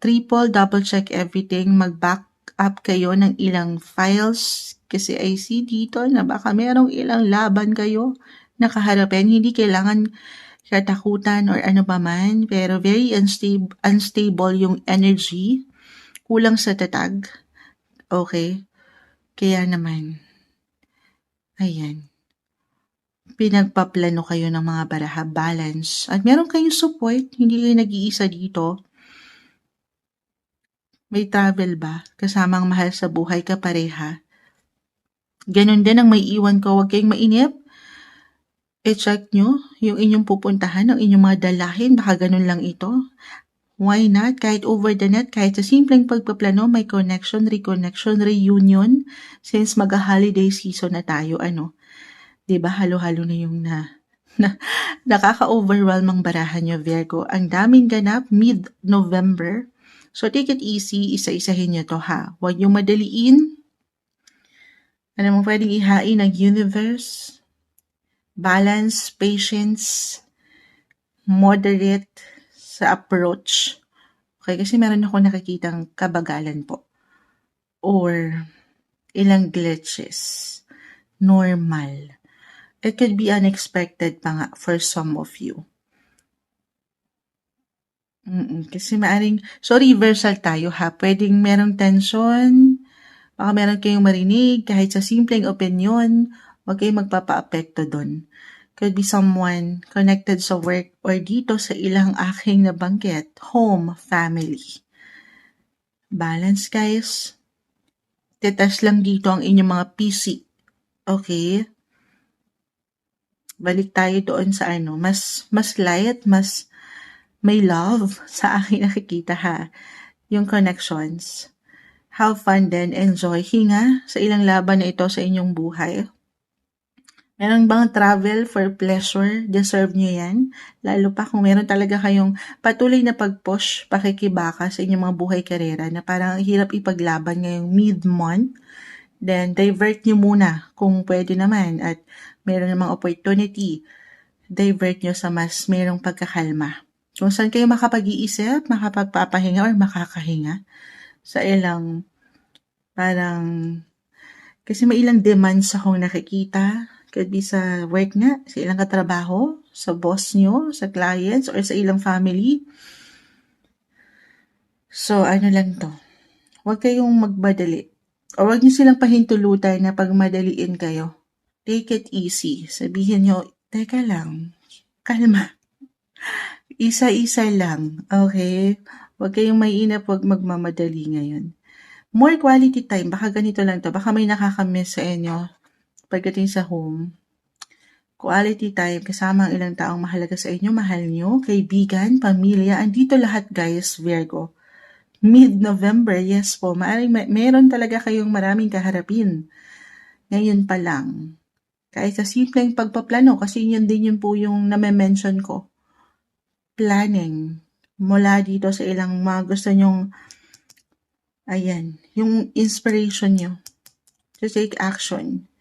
triple, double check everything, mag-back up kayo ng ilang files kasi I see dito na baka merong ilang laban kayo nakaharapin. Hindi kailangan katakutan or ano pa man, pero very unstable yung energy, kulang sa tatag. Okay? Kaya naman, ayan, pinagpaplano kayo ng mga baraha, balance, at meron kayong support, hindi kayo nag-iisa dito. May travel ba? Kasamang mahal sa buhay kapareha? Ganon din ang may iwan ko. Huwag kayong mainip. I-check nyo yung inyong pupuntahan, ang inyong mga dalahin. Baka ganon lang ito. Why not? Kahit over the net, kahit sa simpleng pagpaplano, may connection, reconnection, reunion. Since mag-holiday season na tayo, diba? Halo-halo na yung nakaka-overwhelm ang barahan nyo, Virgo. Ang daming ganap, mid-November. So, take it easy, isa-isahin nyo to ha. Huwag nyo madaliin. Ano mo pwedeng ihain ng universe? Balance, patience, moderate sa approach. Okay, kasi meron ako nakikitang kabagalan po. Or ilang glitches. Normal. It could be unexpected pa nga for some of you. Kasi maaring, so reversal tayo ha, pwedeng merong tension, baka meron kayong marinig kahit sa simpleng opinion Huwag kayong magpapa-apekto dun. Could be someone connected sa work or dito sa ilang aking nabanggit, home, family. Balance, guys. Tetest lang dito ang inyong mga PC. Okay? Balik tayo doon sa mas light, mas may love sa aking nakikita ha. Yung connections. Have fun then, enjoy, hinga sa ilang laban na ito sa inyong buhay. Meron bang travel for pleasure? Deserve nyo yan. Lalo pa kung meron talaga kayong patuloy na pag-push, pakikibaka sa inyong mga buhay karera na parang hirap ipaglaban ngayong mid-month. Then, divert nyo muna kung pwede naman at meron namang opportunity. Divert nyo sa mas merong pagkakalma. Kung saan kayo makapag-iisip, makapagpapahinga or makakahinga sa ilang parang kasi may ilang demands akong nakikita. Could be sa work nga, sa ilang katrabaho, sa boss nyo, sa clients, or sa ilang family. So, lang to. Huwag kayong magmadali. O huwag nyo silang pahintulutan na pagmadaliin kayo. Take it easy. Sabihin nyo, teka lang, kalma. Isa-isa lang, okay? Huwag kayong mainap, huwag magmamadali ngayon. More quality time, baka ganito lang to. Baka may nakakamiss sa inyo pagdating sa home. Quality time, kasama ang ilang taong mahalaga sa inyo, mahal nyo, kaibigan, pamilya, andito lahat guys, Virgo. Mid-November, yes po, meron talaga kayong maraming kaharapin. Ngayon pa lang. Kahit sa simpleng pagpaplano, kasi yun din yun po yung name-mention ko. Planning. Mula dito sa ilang mga gusto nyong, yung inspiration nyo to take action.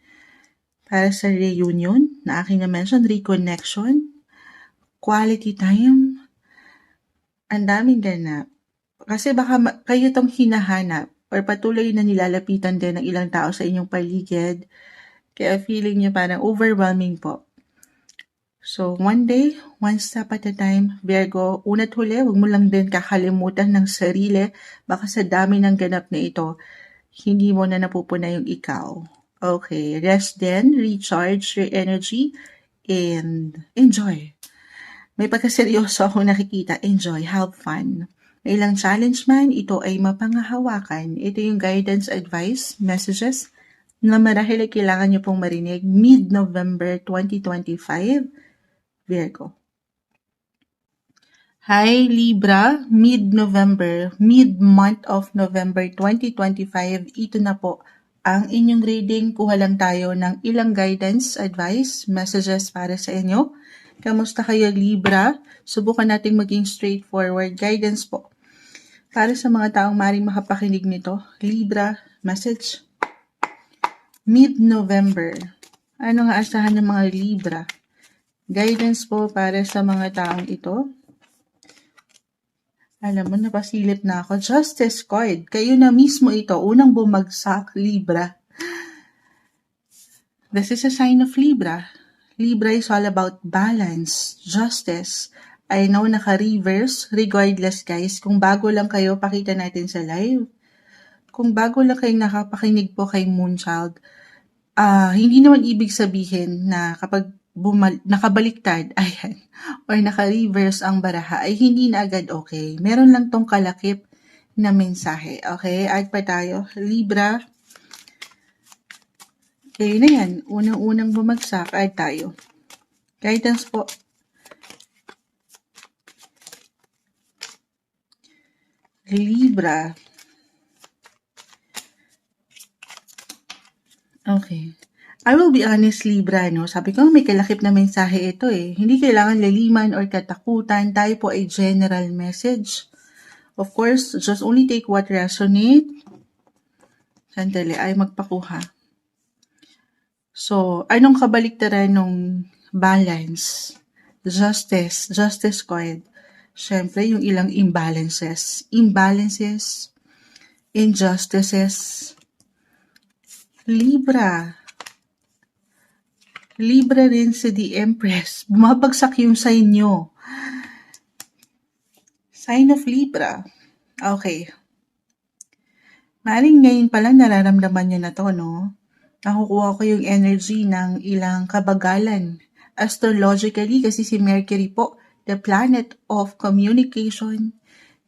Para sa reunion na aking na-mention, reconnection, quality time, ang daming ganap. Kasi baka kayo tong hinahanap or patuloy na nilalapitan din ng ilang tao sa inyong paligid. Kaya feeling nyo parang overwhelming po. So, one day, one step at a time. Virgo, una't huli, huwag mo lang din kakalimutan ng sarili. Baka sa dami ng ganap na ito, hindi mo na napupuna yung ikaw. Okay, rest then, recharge your energy, and enjoy. May pagkaseryoso ako nakikita, enjoy, have fun. May ilang challenge man, ito ay mapangahawakan. Ito yung guidance, advice, messages na marahil ay kailangan nyo pong marinig mid-November 2025, Virgo. Hi Libra, mid-November, mid-month of November 2025, ito na po ang inyong reading. Kuha lang tayo ng ilang guidance, advice, messages para sa inyo. Kamusta kayo Libra? Subukan nating maging straightforward guidance po. Para sa mga taong maring makapakinig nito, Libra, message. Mid-November. Ano nga asahan ng mga Libra? Guidance po para sa mga taong ito. Alam mo, napasilip na ako. Justice card. Kayo na mismo ito. Unang bumagsak, Libra. This is a sign of Libra. Libra is all about balance, justice. I know naka-reverse. Regardless guys, kung bago lang kayo, pakita natin sa live. Kung bago lang kayong nakapakinig po kay Moonchild, hindi naman ibig sabihin na kapag nakabaliktad, or naka-reverse ang baraha, ay hindi na agad okay. Meron lang tong kalakip na mensahe. Okay, add pa tayo. Libra, kayo na yan. Unang-unang bumagsak, add tayo. Guidance po. Libra. Okay. I will be honest, Libra, no? Sabi ko, may kalakip na mensahe ito eh. Hindi kailangan laliman or katakutan. Tayo po ay general message. Of course, just only take what resonate. Sandali, ay magpakuha. So, anong kabaliktaran ng balance? Justice card. Siyempre, yung ilang imbalances. Injustices. Libra rin si The Empress. Bumabagsak yung sign nyo. Sign of Libra. Okay. Maring ngayon pa lang nararamdaman nyo na to, no? Nakukuha ko yung energy ng ilang kabagalan. Astrologically, kasi si Mercury po, the planet of communication,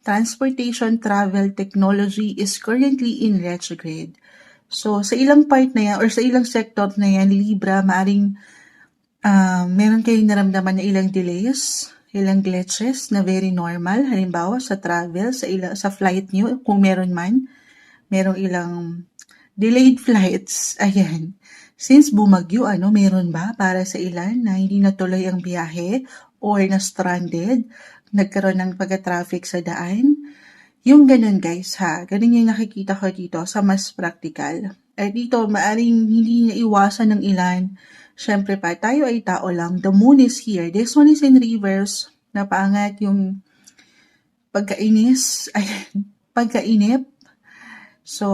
transportation, travel, technology is currently in retrograde. So, sa ilang part na yan, or sa ilang sector na yan, Libra, maaring meron kayong naramdaman na ilang delays, ilang glitches na very normal. Halimbawa, sa travel, sa flight nyo, kung meron man, merong ilang delayed flights. Ayan. Since bumagyo, meron ba para sa ilan na hindi natuloy ang biyahe or na-stranded, nagkaroon ng pagka-traffic sa daan? Yung ganun guys ha, ganun yung nakikita ko dito sa mas practical. At dito, maaring hindi naiwasan ng ilan. Siyempre pa, tayo ay tao lang. The moon is here. This one is in reverse. Napaangat yung pagkainis, pagkainip. So,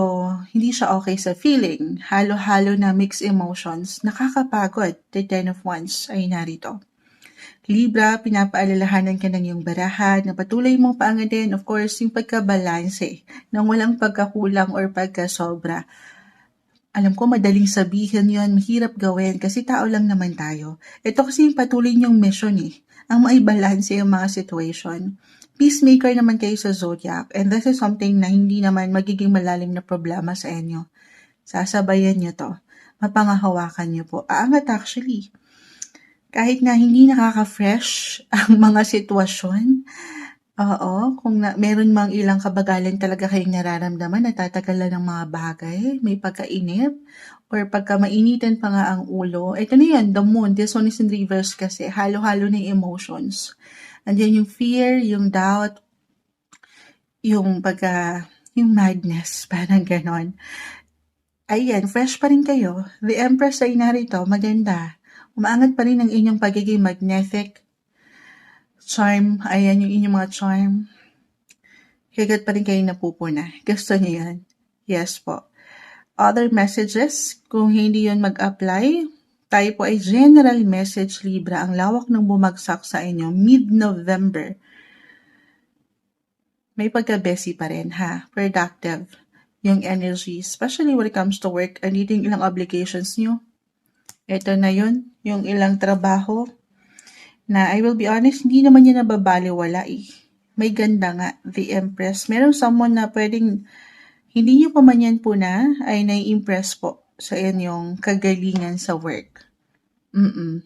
hindi siya okay sa feeling. Halo-halo na mixed emotions. Nakakapagod. The Ten of Wands ay narito. Libra, pinapaalalahanan ka ng iyong barahan na patuloy mong paangatin, of course, yung pagkabalanse, nang walang pagkakulang or pagkasobra. Alam ko madaling sabihin yon, mahirap gawin kasi tao lang naman tayo. Ito kasi yung patuloy niyong mission ang maibalanse yung mga situation. Peacemaker naman kayo sa zodiac and this is something na hindi naman magiging malalim na problema sa inyo. Sasabayan niyo to. Mapangahawakan niyo po. Aangat actually. Kahit na hindi nakaka-fresh ang mga sitwasyon, oo, kung meron mang ilang kabagalan talaga kayong nararamdaman, natatagalan ng mga bagay, may pagkainip, or pagka mainitin pa nga ang ulo. Ito na yan, the moon. This one is in reverse kasi. Halo-halo na yung emotions. Andiyan yung fear, yung doubt, yung madness, parang ganon. Ayan, fresh pa rin kayo. The Empress ay narito, maganda. Umaangat pa rin ang inyong pagiging magnetic, charm, ayan yung inyong mga charm. Kagat pa rin kayo napupuna. Gusto niyo yan? Yes po. Other messages, kung hindi yun mag-apply, tayo po ay general message Libra. Ang lawak ng bumagsak sa inyo, mid-November. May pagka-busy pa rin ha. Productive yung energy, especially when it comes to work. Andito yung ilang obligations nyo. Ito na yun, yung ilang trabaho na I will be honest, hindi naman yan nababaliwala May ganda nga, the Empress. Meron someone na pwedeng, hindi nyo pa man yan po na, ay nai-impress po sa inyong kagalingan sa work.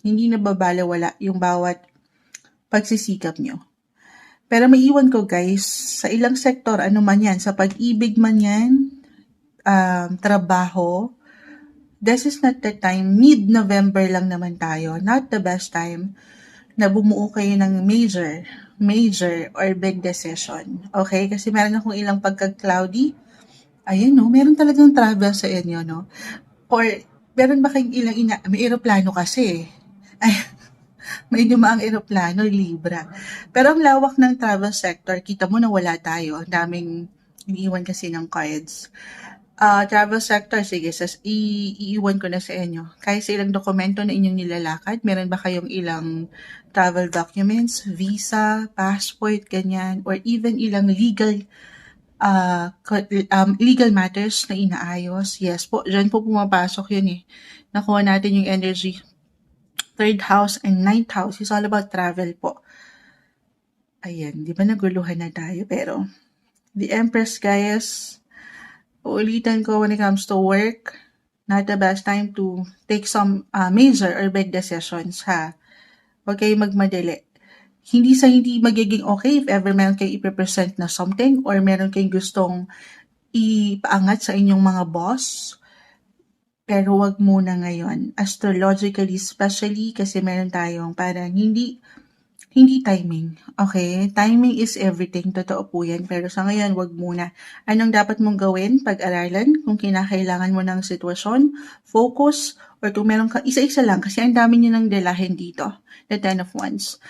Hindi nababaliwala yung bawat pagsisikap nyo. Pero maiwan ko guys, sa ilang sektor, ano man yan, sa pag-ibig man yan, trabaho, this is not the time, mid-November lang naman tayo, not the best time na bumuo kayo ng major or big decision. Okay? Kasi meron akong ilang pagka-cloudy. Ayan, no? Meron talagang travel sa inyo, no? Or, meron ba kayong ilang may aeroplano kasi. Ay, may dumaang aeroplano, Libra. Pero ang lawak ng travel sector, kita mo na wala tayo. Ang daming iniiwan kasi ng cards. Travel sector, sige, iiwan ko na sa inyo. Kahit sa ilang dokumento na inyong nilalakad, meron ba kayong ilang travel documents, visa, passport, ganyan, or even ilang legal matters na inaayos? Yes po, dyan po pumapasok yun Nakuha natin yung energy. 3rd house and 9th house is all about travel po. Ayan, di ba naguluhan na tayo? Pero, the Empress, guys, uulitan ko when it comes to work, not the best time to take some major or big decisions, ha? Huwag kayo magmadali. Hindi magiging okay if ever meron kayo ipipresent na something or meron kayong gustong ipaangat sa inyong mga boss. Pero wag muna ngayon. Astrologically, especially kasi meron tayong parang hindi timing. Okay? Timing is everything. Totoo po yan. Pero sa ngayon, wag muna. Anong dapat mong gawin? Pag-aralan kung kinakailangan mo ng sitwasyon, focus, or kung meron ka, isa-isa lang. Kasi ang dami nyo nang dalahin dito. The Ten of Wands.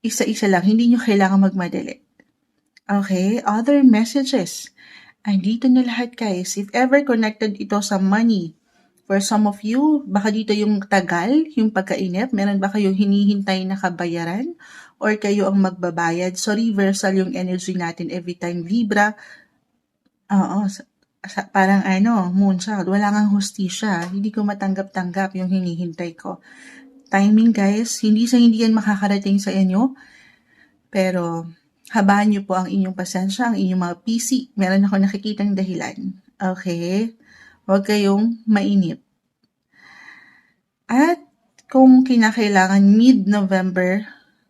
Isa-isa lang. Hindi nyo kailangan magmadali. Okay? Other messages. Andito na lahat guys. If ever connected ito sa money, for some of you, baka dito yung tagal, yung pagkainip, meron ba kayong hinihintay na kabayaran? Or kayo ang magbabayad? So, reversal yung energy natin every time. Libra, parang moonshot, wala ngang hustisya. Hindi ko matanggap-tanggap yung hinihintay ko. Timing guys, hindi yan makakarating sa inyo, pero habaan niyo po ang inyong pasensya, ang inyong mga PC. Meron ako nakikitang dahilan. Okay? Huwag kayong mainip. At kung kinakailangan mid-November,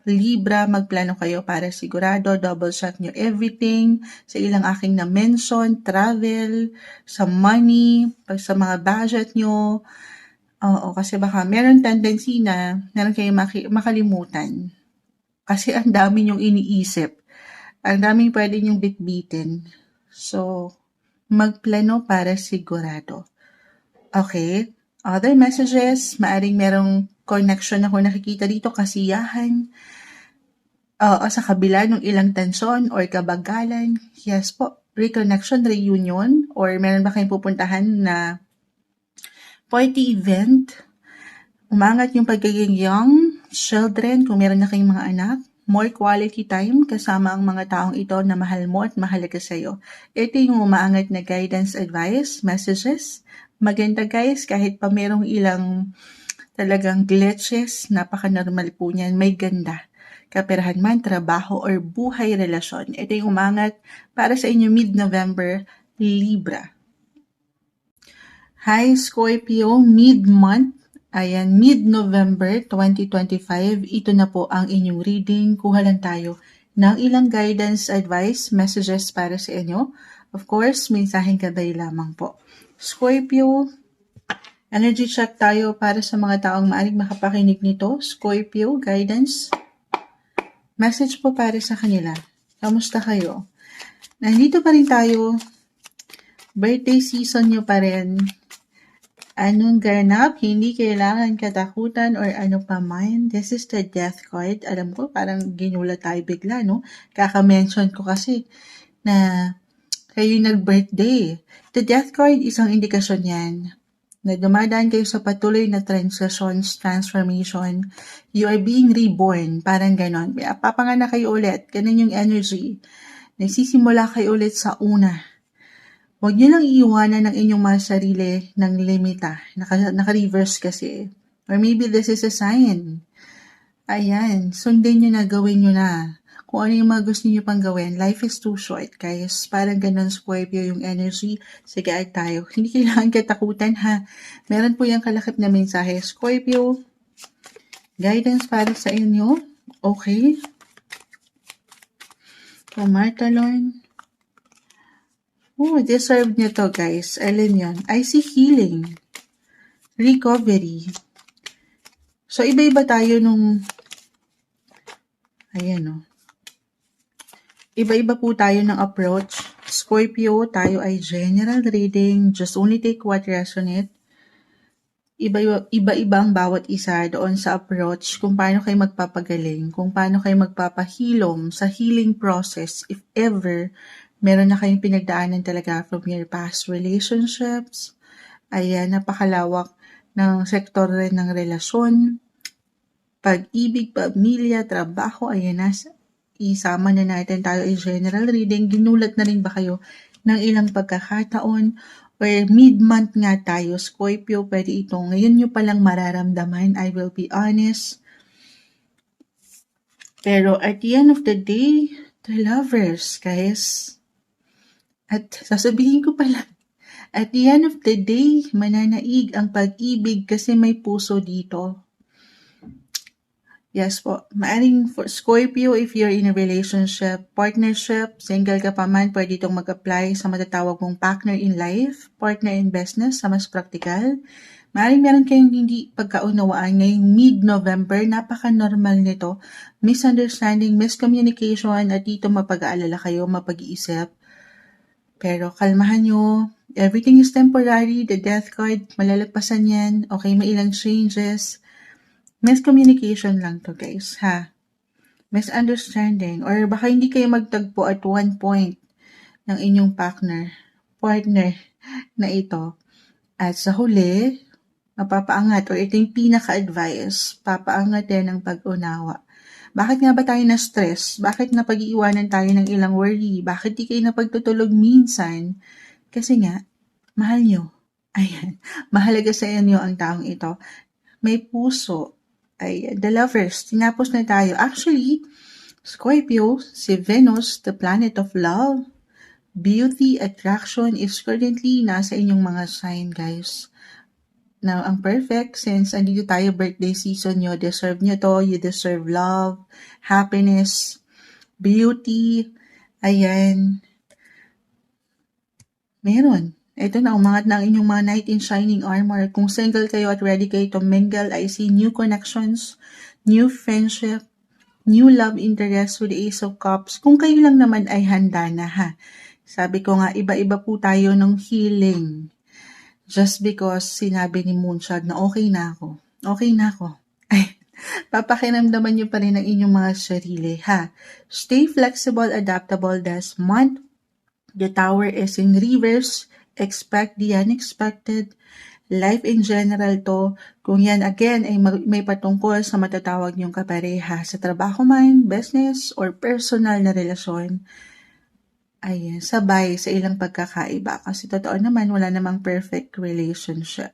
Libra, magplano kayo para sigurado, double check nyo everything sa ilang aking na-mention, travel, sa money, sa mga budget nyo. Oo, kasi baka meron tendency na meron kayong makalimutan. Kasi ang dami nyong iniisip. Ang daming pwede nyong bitbitin. So, magplano para sigurado. Okay? Other messages, maaring merong connection ako nakikita dito, kasiyahan, sa kabila ng ilang tensyon or kabagalan. Yes po, reconnection, reunion, or meron ba kayong pupuntahan na party event? Umangat yung pagiging young, children, kung meron na kayong mga anak, more quality time kasama ang mga taong ito na mahal mo at mahalaga sa'yo. Ito yung umaangat na guidance, advice, messages. Maganda guys, kahit pa merong ilang talagang glitches, napaka-normal po niyan, may ganda. Kaperahan man, trabaho, or buhay relasyon. Ito yung umangat para sa inyo mid-November, Libra. Hi Scorpio, mid-month, ayan, mid-November 2025, ito na po ang inyong reading. Kuha lang tayo ng ilang guidance, advice, messages para sa inyo. Of course, mensaheng gabay lamang po. Scorpio, energy check tayo para sa mga taong maaaring makapakinig nito. Scorpio, guidance. Message po para sa kanila. Kamusta kayo? Nandito pa rin tayo. Birthday season nyo pa rin. Anong ganap? Hindi kailangan katakutan or ano pa man. This is the death card. Alam ko, parang ginulat tayo bigla, no? Kaka-mention ko kasi na kayo nag-birthday. The death card, isang indikasyon yan na dumadaan kayo sa patuloy na transitions, transformation. You are being reborn. Parang ganon. Papanganak kayo ulit. Ganon yung energy. Nagsisimula kayo ulit sa una. Huwag niyo lang iiwanan ng inyong mga sarili ng limita. Naka-reverse kasi. Or maybe this is a sign. Ayan. Sundin niyo na, gawin niyo na. Kung ano yung mga gusto niyo pang gawin. Life is too short, guys. Parang ganun, Scorpio, yung energy. Sige, at tayo. Hindi kailangan katakutan, ha? Meron po yung kalakip na mensahe. Scorpio, guidance para sa inyo. Okay. Pumartalon. Oh, deserve nyo to, guys. Alin yan? I see healing. Recovery. So, iba-iba tayo nung... Ayan, oh. Iba-iba po tayo ng approach. Scorpio, tayo ay general reading. Just only take what resonate. Iba-iba ang bawat isa doon sa approach kung paano kayo magpapagaling, kung paano kayo magpapahilom sa healing process if ever meron na kayong pinagdaanan talaga from your past relationships. Ayan, napakalawak ng sektor rin ng relasyon, pag-ibig, pamilya, trabaho, ayan na, isama na natin tayo ay general reading. Ginulat na rin ba kayo ng ilang pagkakataon or mid-month nga tayo, Scorpio, pwede ito. Ngayon nyo palang mararamdaman, I will be honest. Pero at the end of the day, the lovers, guys. At sasabihin ko pala, at the end of the day, mananaig ang pag-ibig kasi may puso dito. Yes po. Maaring for Scorpio, if you're in a relationship, partnership, single ka pa man, pwede itong mag-apply sa matatawag mong partner in life, partner in business, sa mas practical. Maaring meron kayong hindi pagkaunawaan ngayong mid-November, napaka-normal nito. Misunderstanding, miscommunication, at dito mapag-aalala kayo, mapag-iisip. Pero kalmahan nyo, everything is temporary, the death card, malalagpasan yan, okay, may ilang changes. Miscommunication lang to, guys, ha? Misunderstanding. Or baka hindi kayo magtagpo at one point ng inyong partner na ito. At sa huli, mapapaangat or ito yung pinaka-advice, papaangat din ng pag-unawa. Bakit nga ba tayo na-stress? Bakit napag-iiwanan tayo ng ilang worry? Bakit di kayo napagtutulog minsan? Kasi nga, mahal nyo. Ayan. Mahalaga sa inyo ang taong ito. May puso. Ayan. The Lovers. Tinapos na tayo. Actually, Scorpio, si Venus, the planet of love, beauty, attraction is currently nasa inyong mga sign, guys. Now, ang perfect, since andito tayo birthday season nyo, deserve nyo to, you deserve love, happiness, beauty, ayan, meron. Ito na, umangat na ang inyong mga knight in shining armor. Kung single kayo at ready kayo to mingle, I see new connections, new friendship, new love interest with the Ace of Cups. Kung kayo lang naman ay handa na, ha. Sabi ko nga, iba-iba po tayo ng healing. Just because sinabi ni Moonshot na okay na ako. Okay na ako. Ay, papakiramdaman nyo pa rin ang inyong mga sarili, ha? Stay flexible, adaptable this month. The Tower is in reverse. Expect the unexpected. Life in general to. Kung yan, again, ay may patungkol sa matatawag niyong kapareha sa trabaho man, business, or personal na relasyon. Ayan, sabay sa ilang pagkakaiba. Kasi totoo naman, wala namang perfect relationship.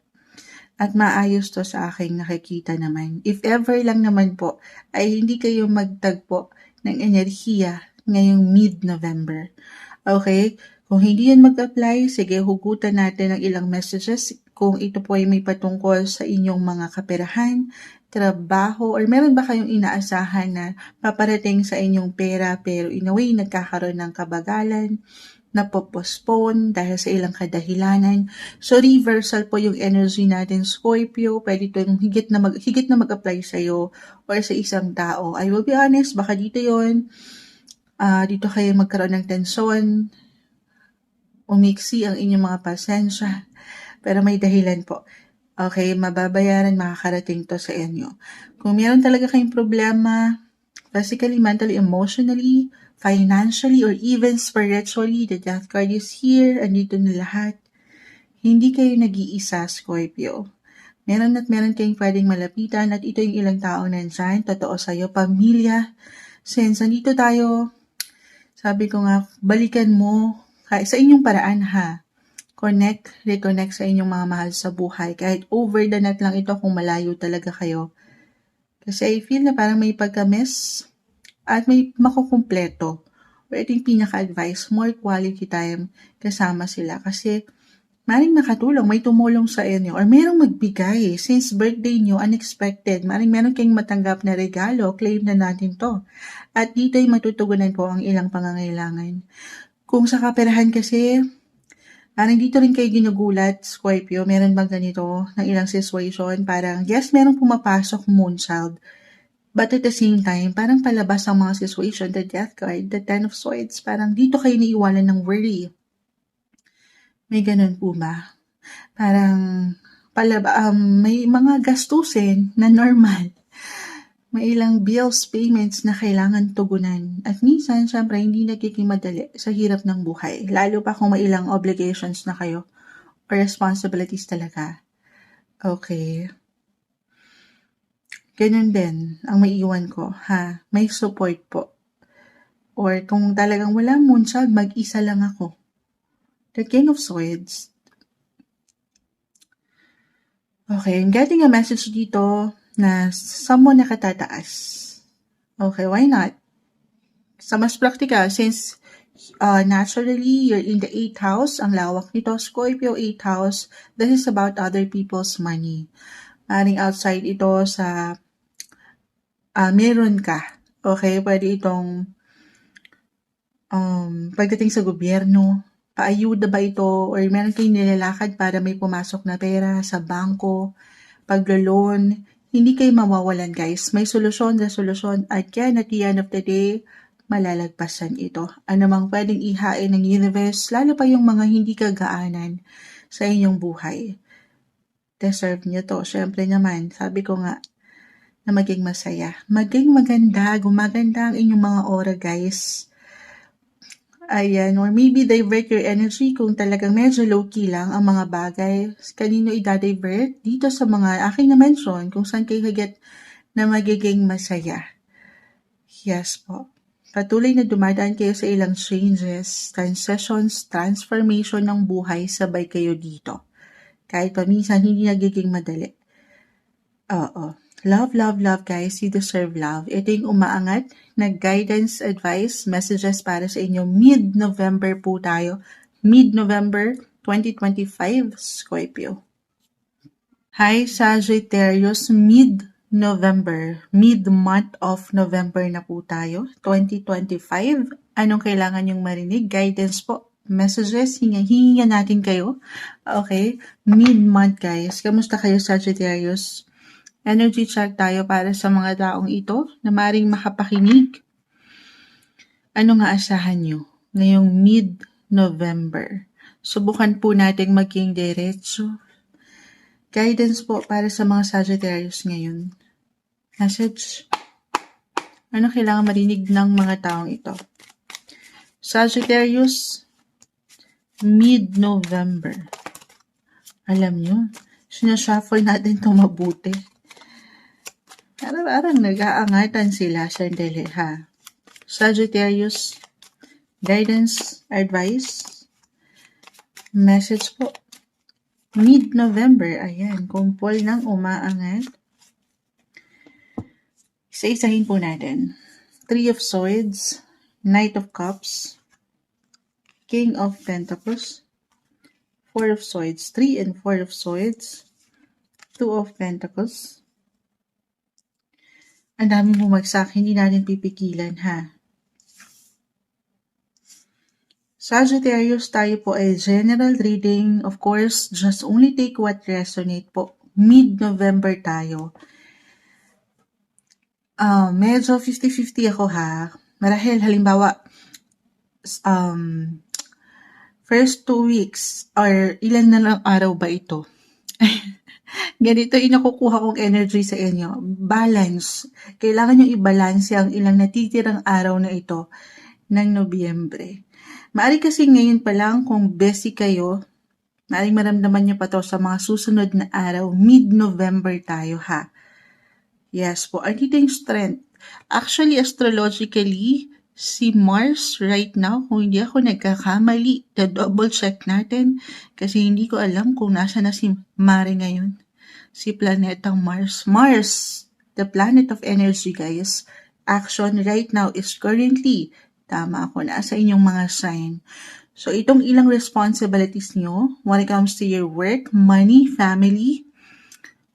At maayos to sa aking nakikita naman. If ever lang naman po, ay hindi kayo magtagpo ng enerhiya ngayong mid-November. Okay? Kung hindi yan mag-apply, sige, hugutan natin ng ilang messages kung ito po ay may patungkol sa inyong mga kaperahan, trabaho, or meron ba kayong inaasahan na paparating sa inyong pera pero in a way nagkakaroon ng kabagalan, napopostpone dahil sa ilang kadahilanan. So, reversal po yung energy natin, Scorpio. Pwede itong higit na mag-apply sa'yo or sa isang tao. I will be honest, baka dito yon dito kayo magkaroon ng tensyon, umiksi ang inyong mga pasensya, pero may dahilan po. Okay, mababayaran, makakarating to sa inyo. Kung meron talaga kayong problema, physically, mentally, emotionally, financially, or even spiritually, the Death card is here, andito na lahat. Hindi kayo nag-iisa, Scorpio. Meron at meron kayong pwedeng malapitan at ito yung ilang tao nandyan, totoo sa'yo, pamilya. Since andito tayo, sabi ko nga, balikan mo, sa inyong paraan ha. Reconnect sa inyong mga mahal sa buhay. Kahit over the net lang ito kung malayo talaga kayo. Kasi I feel na parang may pagka-miss at may makukumpleto. Or ito yung pinaka-advice, more quality time kasama sila. Kasi maring makatulong, may tumulong sa inyo. Or merong magbigay. Since birthday nyo, unexpected. Meron kayong matanggap na regalo, claim na natin to. At dito ay matutugunan po ang ilang pangangailangan. Kung sa kaperahan kasi, parang dito rin kayo ginugulat, Scorpio, meron bang ganito ng ilang situation? Parang, yes, merong pumapasok moonchild. But at the same time, parang palabas ang mga situation, the Death card, the Ten of Swords, parang dito kayo naiwanan ng worry. May ganun po ba? Parang, may mga gastusin na normal. May ilang bills, payments na kailangan tugunan. At minsan, syempre, hindi nagiging madali sa hirap ng buhay. Lalo pa kung may ilang obligations na kayo or responsibilities talaga. Okay. Ganun din ang maiiwan ko, ha? May support po. Or kung talagang wala moonchild, mag-isa lang ako. The King of Swords. Okay, I'm getting a message dito na someone nakatataas. Okay, why not? Sa mas practical, since naturally you're in the 8th house, ang lawak nito, Scorpio 8th house, this is about other people's money. Maring outside ito sa meron ka. Okay, pwede itong pagdating sa gobyerno, paayuda ba ito or meron kayong nilalakad para may pumasok na pera sa bangko, paglo-loan, hindi kayo mawawalan guys. May solusyon, resolution at yan at the end of the day, malalagpasan ito. Ano mang pwedeng ihain ng universe, lalo pa yung mga hindi kagaanan sa inyong buhay. Deserve nyo to. Siyempre naman, sabi ko nga, na maging masaya. Maging maganda, gumaganda ang inyong mga aura guys. Ayan, or maybe divert your energy kung talagang medyo low-key lang ang mga bagay. Kanino i-divert? Dito sa mga aking na-mention kung saan kayo higit na magiging masaya. Yes po. Patuloy na dumadaan kayo sa ilang changes, transitions, transformation ng buhay, sabay kayo dito. Kahit paminsan hindi nagiging madali. Oo. Love, love, love guys. You deserve love. Ito yung umaangat na guidance, advice, messages para sa inyo. Mid-November po tayo. Mid-November 2025, Scorpio. Hi Sagittarius, mid-November, mid-month of November na po tayo, 2025. Anong kailangan yung marinig? Guidance po, messages, hihingan natin kayo. Okay, mid-month guys. Kamusta kayo Sagittarius? Energy check tayo para sa mga taong ito na maring makapakinig. Ano nga asahan nyo ngayong mid-November? Subukan po nating maging diretso. Guidance po para sa mga Sagittarius ngayon. Message. Ano kailangan marinig ng mga taong ito? Sagittarius, mid-November. Alam nyo, sinashuffle natin itong mabuti. Parang nag-aangatan sila, sandali ha. Sagittarius, guidance, advice, message po. Mid-November, ayan, kumpol ng umaangat. Isa-isahin po natin. Three of Swords, Knight of Cups, King of Pentacles, Four of Swords, 3 and 4 of Swords, 2 of Pentacles. Ang daming bumagsak, hindi natin pipigilan ha. Sagittarius, tayo po ay general reading. Of course, just only take what resonate po. Mid-November tayo. Medyo 50-50 ako ha. Marahil, halimbawa, first 2 weeks or ilan na lang araw ba ito? Ganito yung nakukuha kong energy sa inyo. Balance. Kailangan nyo i-balance ang ilang natitirang araw na ito ng Nobyembre. Maari kasi ngayon pa lang kung busy kayo, maaring maramdaman nyo pa to sa mga susunod na araw. Mid-November tayo ha. Yes po, andito yung strength. Actually, astrologically, si Mars right now, kung hindi ako nagkakamali, double check natin kasi hindi ko alam kung nasa na si Mare ngayon. Si planetang Mars. Mars, the planet of energy guys. Action right now is currently, tama ako, nasa inyong mga sign. So, itong ilang responsibilities nyo when it comes to your work, money, family,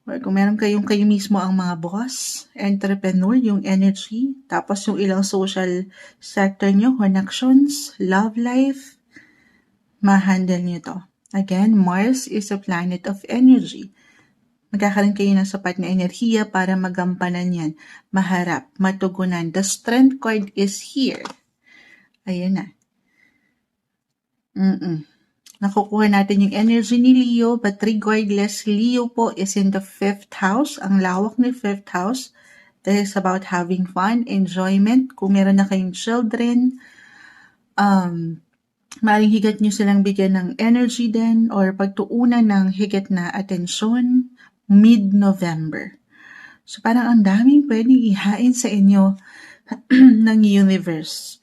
or kung meron kayo mismo ang mga boss, entrepreneur, yung energy, tapos yung ilang social sector nyo, connections, love life, ma-handle nyo to. Again, Mars is a planet of energy. Magkakaroon kayo ng sapat na enerhiya para magampanan yan, maharap, matugunan. The strength card is here. Ayan na. Nakukuha natin yung energy ni Leo, but regardless, Leo po is in the 5th house. Ang lawak ng 5th house. That is about having fun, enjoyment. Kung meron na kayong children, maaaring higit nyo silang bigyan ng energy din or pagtuunan ng higit na atensyon mid-November. So parang ang daming pwedeng ihain sa inyo ng universe.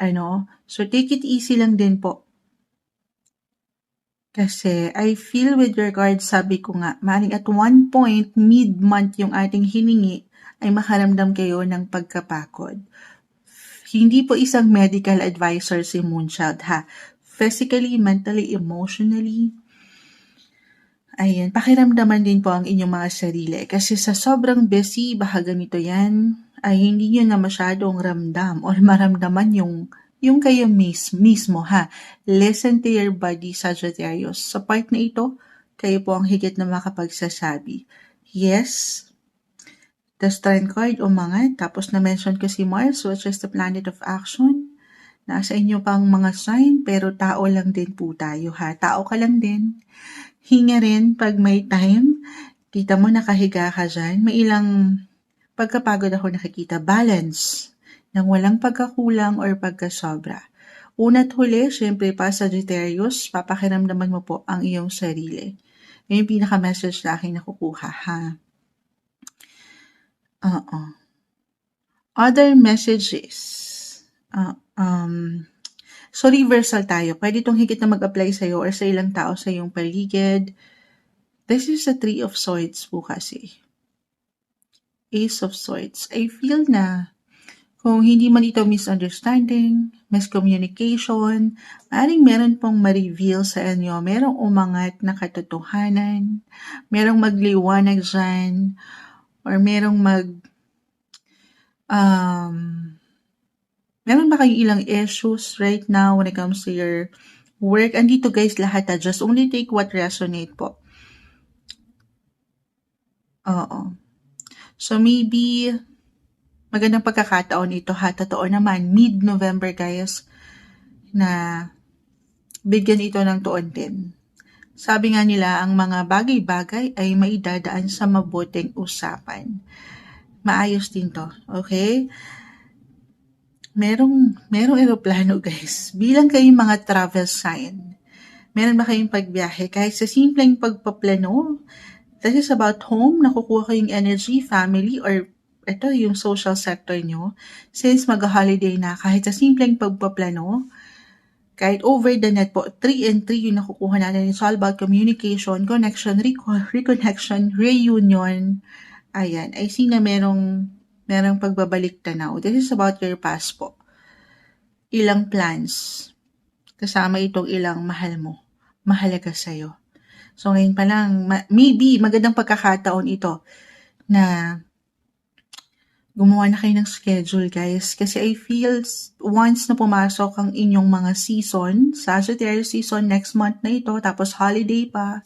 So take it easy lang din po. Kasi I feel with regard, sabi ko nga, maaaring at one point, mid-month yung ating hiningi, ay makaramdam kayo ng pagkapagod. Hindi po isang medical advisor si Moonchild ha. Physically, mentally, emotionally, ayan, pakiramdaman din po ang inyong mga sarili. Kasi sa sobrang busy, baka ganito yan, ay hindi nyo na masyadong ramdam or maramdaman yung kayo mismo ha. Listen to your body, Sagittarius. Sa part na ito, kayo po ang higit na makapagsasabi. Yes, the strength card umangat. Tapos na-mention ko si Mars, which is the planet of action. Nasa inyo pang mga sign, pero tao lang din po tayo ha. Tao ka lang din. Hinga rin pag may time. Kita mo nakahiga ka dyan. May ilang pagkapagod ako nakikita. Balance. Nang walang pagkakulang or pagkasobra. Una't huli, syempre pa Sagittarius, papakiramdaman mo po ang iyong sarili. Yan yung pinaka-message na aking nakukuha, ha? Other messages. So, reversal tayo. Pwede itong higit na mag-apply sa'yo or sa ilang tao sa iyong paligid. This is a 3 of Swords po kasi. Ace of Swords. I feel na kung hindi man ito misunderstanding, miscommunication, maaaring meron pong ma-reveal sa inyo, merong umangat na katotohanan, merong magliwanag dyan, or merong meron ba kayong ilang issues right now when it comes to your work? Andito guys lahat just only take what resonate po. Oo. So maybe magandang pagkakataon ito ha. Totoo naman, mid-November guys, na bigyan ito ng tuon din. Sabi nga nila, ang mga bagay-bagay ay maidadaan sa mabuting usapan. Maayos din to, okay? Merong eroplano guys. Bilang kayong mga travel sign, meron ba kayong pagbiyahe? Kahit sa simpleng pagpaplano, this is about home, nakukuha kayong energy, family, or ito yung social sector nyo. Since mag-holiday na, kahit sa simpleng pagpaplano, kahit over the net po, 3 and 3 yung nakukuha natin. It's all about communication, connection, reconnection, reunion. Ayan, I see na merong pagbabalik tanaw. This is about your past po. Ilang plans. Kasama itong ilang mahal mo. Mahalaga sa'yo. So ngayon pa lang, maybe magandang pagkakataon ito na gumawa na kayo ng schedule guys. Kasi I feel once na pumasok ang inyong mga season, Sagittarius season next month na ito, tapos holiday pa,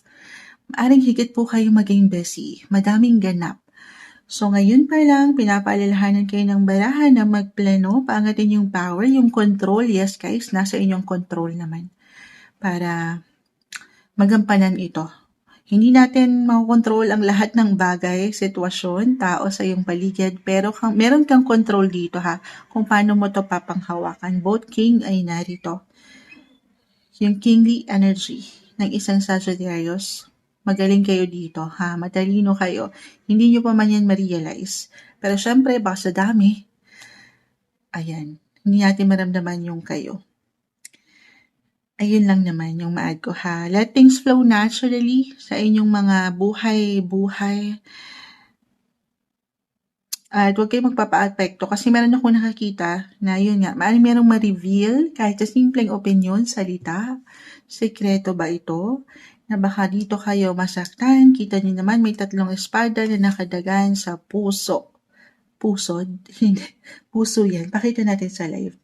maaring higit po kayo maging busy. Madaming ganap. So ngayon pa lang, pinapaalalahanan kayo ng barahan na magplano, paangatin yung power, yung control. Yes guys, nasa inyong control naman. Para magampanan ito. Hindi natin makokontrol ang lahat ng bagay, sitwasyon, tao sa iyong paligid, pero meron kang control dito ha, kung paano mo to papanghawakan. Both king ay narito. Yung kingly energy ng isang Sagittarius, magaling kayo dito ha, matalino kayo. Hindi nyo pa man yan ma-realize. Pero syempre, baka sa dami, ayan, hindi natin maramdaman yung kayo. Ayun lang naman yung ma-add ko ha. Let things flow naturally sa inyong mga buhay. At huwag kayong magpapa-apekto kasi meron ako nakakita na yun nga, maaaring merong ma-reveal kahit sa simpleng opinion, salita, sekreto ba ito, na baka dito kayo masaktan. Kita niyo naman may 3 espada na nakadagan sa puso. Pusod? Hindi. Puso yan. Pakita natin sa live.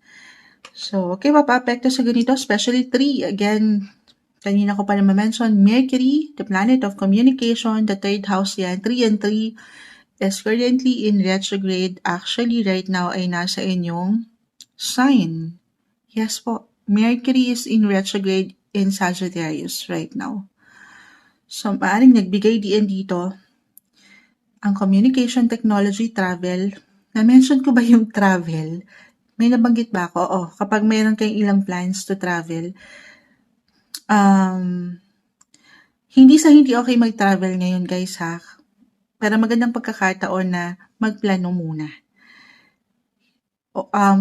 So, okay, mapa-apekto sa ganito, especially 3. Again, kanina ko pa naman mention, Mercury, the planet of communication, the 3rd house yan, 3 and 3, is currently in retrograde. Actually, right now ay nasa inyong sign. Yes po, Mercury is in retrograde in Sagittarius right now. So, maaaring nagbigay din dito ang communication technology, travel. Na-mention ko ba yung travel? May nabanggit ba ako? Kapag mayroon kayong ilang plans to travel, hindi okay mag-travel ngayon guys ha. Pero magandang pagkakataon na magplano muna.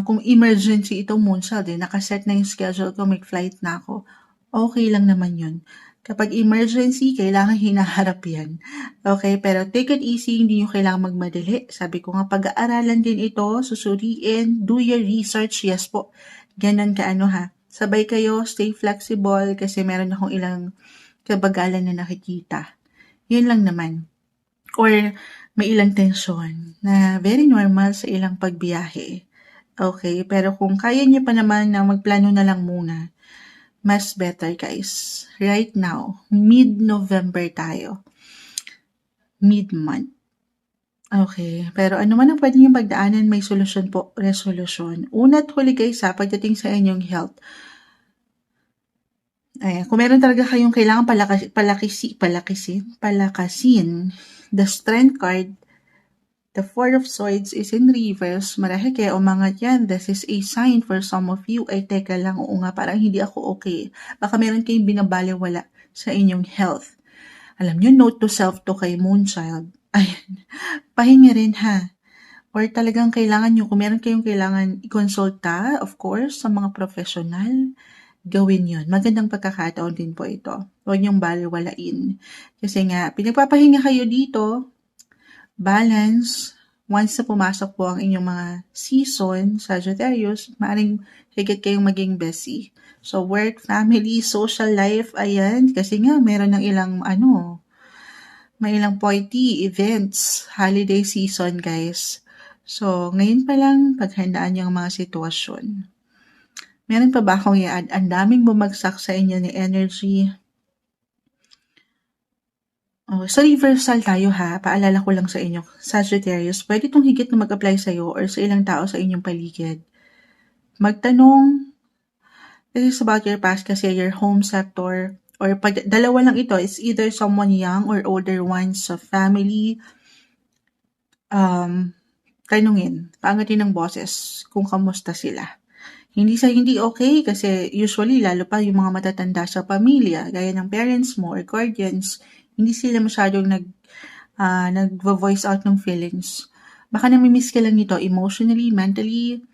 Kung emergency itong moonshot, nakaset na yung schedule ko, may flight na ako, okay lang naman yun. Kapag emergency, kailangan hinaharap yan. Okay, pero take it easy, hindi nyo kailangan magmadali. Sabi ko nga, pag-aaralan din ito, susuriin, do your research, yes po. Ganon ka ha. Sabay kayo, stay flexible, kasi meron akong ilang kabagalan na nakikita. Yun lang naman. Or may ilang tensyon na very normal sa ilang pagbiyahe. Okay, pero kung kaya nyo pa naman na magplano na lang muna, mas better guys. Right now, mid-November tayo. Mid-month. Okay, pero ano man ang pwede nyo pagdaanan, may solusyon po, resolution. Una't huli guys pagdating sa inyong health. Ayan, kung meron talaga kayong kailangan palakasin, the strength card, the 4 of Swords is in reverse. Marahil kaya umangat yan. This is a sign for some of you. Ay, teka lang, oo nga, parang hindi ako okay. Baka meron kayong binabaliwala sa inyong health. Alam nyo, note to self to kay Moonchild. Ayan, pahinga rin ha. or talagang kailangan nyo, kung meron kayong kailangan i-consulta, of course, sa mga professional, gawin yun. Magandang pagkakataon din po ito. Huwag niyong baliwalain. Kasi nga, pinagpapahinga kayo dito, balance, once na pumasok po ang inyong mga season, Sagittarius, maaaring higit kayong maging busy. So, work, family, social life, ayan. Kasi nga, meron ng ilang, may ilang party, events, holiday season, guys. So, ngayon pa lang, paghandaan niyo ang mga sitwasyon. Meron pa ba akong i-add? Ang daming bumagsak sa inyo ni energy. Sa reversal tayo ha, paalala ko lang sa inyo, Sagittarius, pwede itong higit na mag-apply sa'yo or sa ilang tao sa inyong paligid. Magtanong, this is about your past kasi your home sector, or pag dalawa lang ito, it's either someone young or older ones sa family. Tanungin, paangatin ng boses kung kamusta sila. Hindi okay kasi usually lalo pa yung mga matatanda sa pamilya, gaya ng parents mo or guardians, hindi sila masyadong nag-voice out ng feelings. Baka namimiss ka lang nito emotionally, mentally,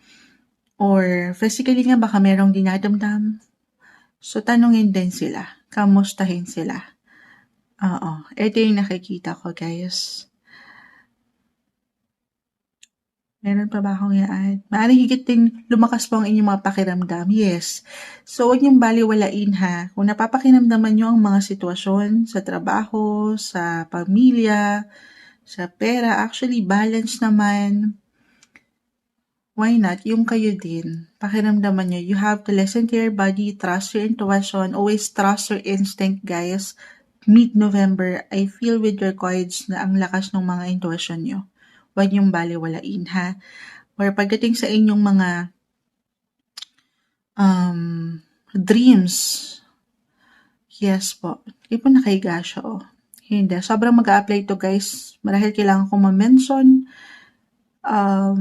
or physically nga baka merong dinadamdam. So, tanungin din sila. Kamustahin sila. Ito yung nakikita ko, guys. Meron pa ba akong i-add? Maaaring higit din lumakas po ang inyong mga pakiramdam. Yes. So, huwag niyong baliwalain ha. Kung napapakiramdaman niyo ang mga sitwasyon sa trabaho, sa pamilya, sa pera, actually balance naman. Why not? Yung kayo din. Pakiramdaman niyo. You have to listen to your body, trust your intuition, always trust your instinct, guys. Mid-November, I feel with your cards na ang lakas ng mga intuition niyo. Huwag niyong baliwalain, ha? Or pagdating sa inyong mga dreams, yes po. Hindi po nakahiga siya, oh. Hindi. Sobrang mag-a-apply to, guys. Marahil kailangan kong ma-mention.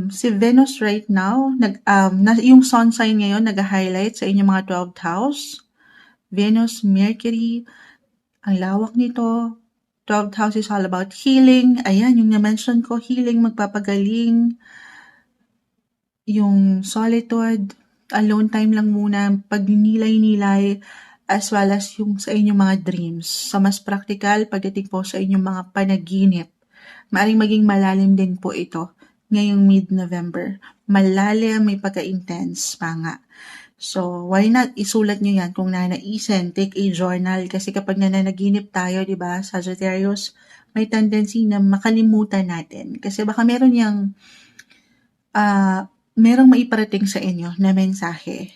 Si Venus right now, yung sun sign ngayon, nag-highlight sa inyong mga 12th house. Venus, Mercury, ang lawak nito. 12th house is all about healing. Ayan, yung na-mention ko, healing, magpapagaling. Yung solitude, alone time lang muna, pagninilay-nilay, as well as yung sa inyong mga dreams. Sa mas practical, pagdating po sa inyong mga panaginip. Maaring maging malalim din po ito ngayong mid-November. Malalim, may pagka-intense pa nga. So, why not isulat nyo yan kung nanaisin, take a journal. Kasi kapag nananaginip tayo, di ba, Sagittarius, may tendency na makalimutan natin. Kasi baka meron yung, merong maiparating sa inyo na mensahe.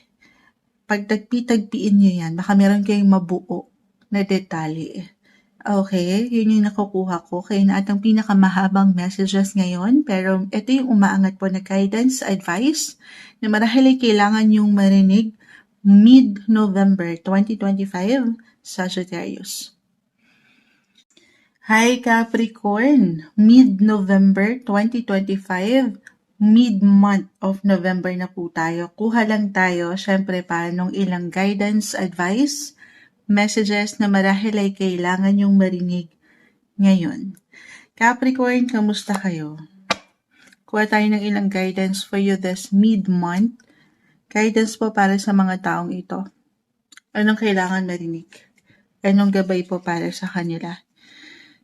Pag tagpi-tagpiin nyo yan, baka meron kayong mabuo na detalye. Okay, yun yung nakukuha ko. Kaya na atang pinakamahabang messages ngayon. Pero ito yung umaangat po na guidance, advice, na marahil ay kailangan yung marinig mid-November 2025, Sagittarius. Hi Capricorn, mid-November 2025, mid-month of November na po tayo. Kuha lang tayo, syempre paanong ilang guidance, advice, messages na marahil ay kailangan yung marinig ngayon. Capricorn, kamusta kayo? Kuha tayo ng ilang guidance for you this mid-month. Guidance po para sa mga taong ito. Anong kailangan marinig? Anong gabay po para sa kanila?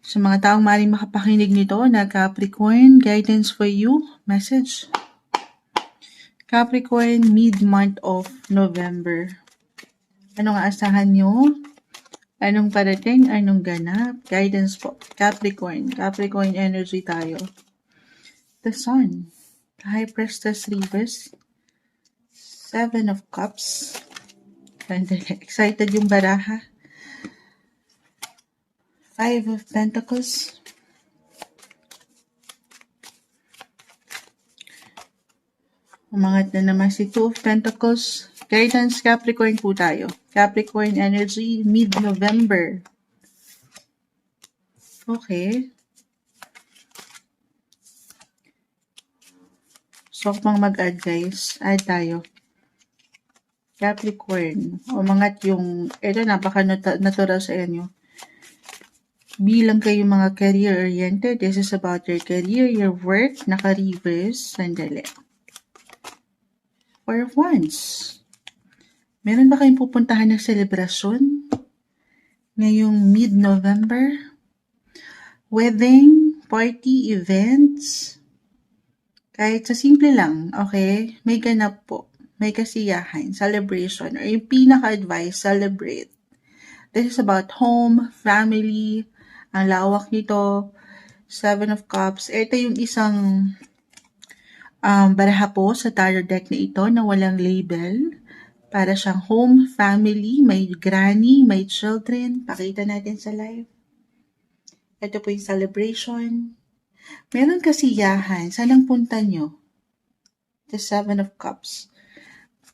Sa mga taong maaaring makapakinig nito na Capricorn, guidance for you, message. Capricorn, mid-month of November. Anong aasahan nyo? Anong parating? Anong ganap? Guidance po. Capricorn. Capricorn energy tayo. The Sun. The High Priestess Reverse. 7 of Cups. Excited yung baraha. 5 of Pentacles. Umangat na naman si 2 of Pentacles. Guidance, Capricorn po tayo. Capricorn energy, mid-November. Okay. So, kung mag-add guys, add tayo. Capricorn. Umangat yung, ito napaka-natural sa inyo. bilang kayo mga career-oriented, this is about your career, your work, naka-reverse, sandali. Four of Wands. Meron ba kayong pupuntahan ng selebrasyon ngayong mid-November? Wedding, party, events, kahit sa simple lang, okay? May ganap po, may kasiyahan, celebration, or yung pinaka-advice, celebrate. This is about home, family, ang lawak nito, Seven of Cups. Ito yung isang baraha po sa tarot deck na ito na walang label. Para siyang home, family, may granny, may children. Pakita natin sa live. Ito po yung celebration. Meron kasiyahan. Saan ang punta nyo? The Seven of Cups.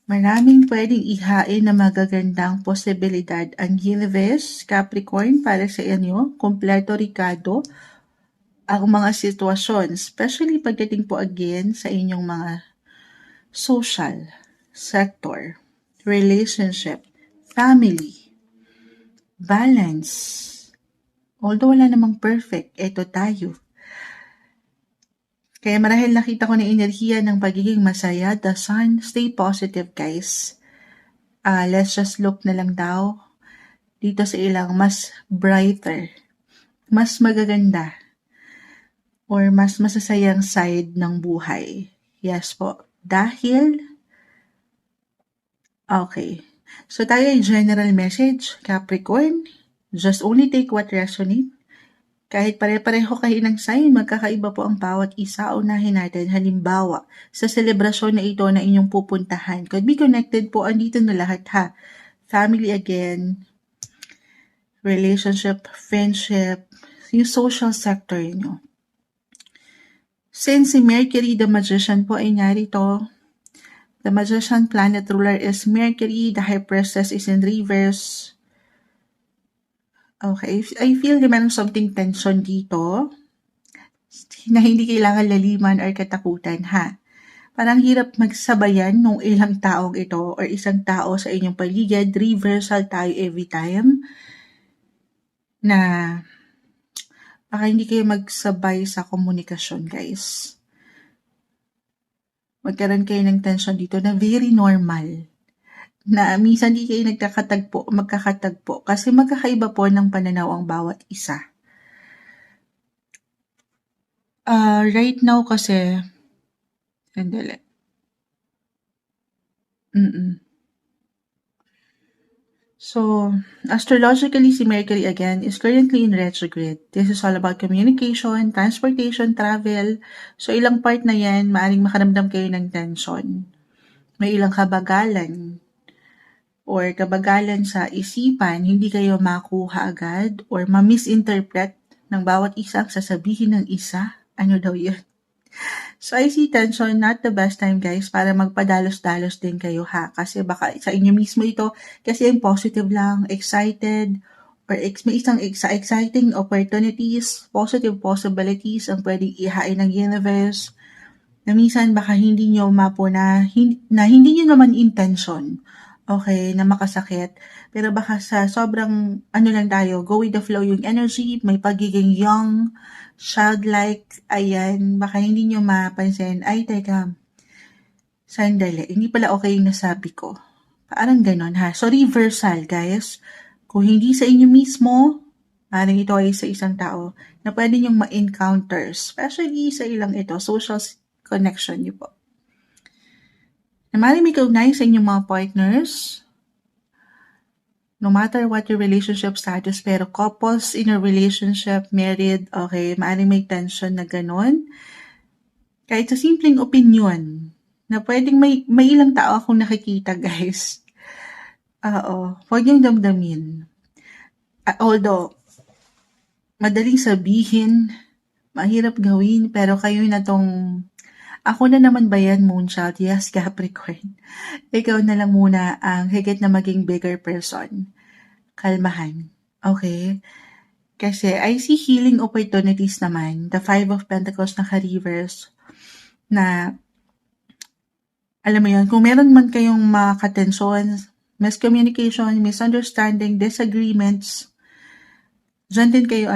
Maraming pwedeng ihain na magagandang posibilidad ang Universe, Capricorn, para sa inyo. Kompleto Ricardo ang mga sitwasyon, especially pagdating po again sa inyong mga social sector, relationship, family, balance. Although wala namang perfect, eto tayo. Kaya marahil nakita ko na enerhiya ng pagiging masaya, the sun. Stay positive, guys. Let's just look na lang daw dito sa ilang mas brighter, mas magaganda, or mas masasayang side ng buhay. Yes po. Dahil, okay. So tayo ay general message, Capricorn. Just only take what resonate. Kahit pare-pareho kayo ng sign, magkakaiba po ang bawat isa. Unahin natin, halimbawa, sa selebrasyon na ito na inyong pupuntahan. Could be connected po, andito na lahat ha. Family again, relationship, friendship, yung social sector nyo. Since si Mercury, the Magician po ay narito, the Magician planet ruler is Mercury, the High Priestess is in reverse. Okay, I feel na meron something tension dito na hindi kailangan laliman or katakutan ha. Parang hirap magsabayan nung ilang taong ito or isang tao sa inyong paligid. Reversal tayo every time na baka hindi kayo magsabay sa komunikasyon, guys. Magkaroon kayo ng tension dito na very normal. Na minsan di kayo magkakatagpo kasi magkakaiba po ng pananaw ang bawat isa. Right now kasi, sandali. So, astrologically, si Mercury again is currently in retrograde. This is all about communication, transportation, travel. So, ilang part na yan, maaaring makaramdam kayo ng tension. May ilang kabagalan or kabagalan sa isipan, hindi kayo makuha agad or ma-misinterpret ng bawat isa ang sasabihin ng isa. Ano daw yun? So, I see tension, not the best time, guys, para magpadalos-dalos din kayo ha. Kasi baka sa inyo mismo ito, kasi yung positive lang, excited, or may isang exciting opportunities, positive possibilities ang pwedeng ihain ng universe, na minsan baka hindi nyo mapuna, na hindi nyo naman intention, okay, na makasakit, pero baka sa sobrang, lang tayo, go with the flow yung energy, may pagiging young, childlike, ayan, baka hindi nyo mapansin, ay teka, sandali, hindi pala okay yung nasabi ko. Parang ganon ha. So reversal, guys. Kung hindi sa inyo mismo, parang ito ay sa isang tao na pwede nyong ma-encounter, especially sa ilang ito, social connection niyo po. Na maaaring may kaugnay sa inyong mga partners, no matter what your relationship status, pero couples in a relationship, married, okay, maaaring may tension na ganon. Kahit sa simpleng opinion, na pwedeng may ilang tao akong nakikita, guys. Huwag niyong damdamin. Although, madaling sabihin, mahirap gawin, pero kayo na tong, ako na naman ba yan, Moonchild? Yes, Capricorn. Ikaw na lang muna ang higit na maging bigger person. Kalmahan. Okay? Kasi I see healing opportunities naman. The Five of Pentacles na ka-reverse na, alam mo yun, kung meron man kayong makatensyon, miscommunication, misunderstanding, disagreements, Diyan din kayo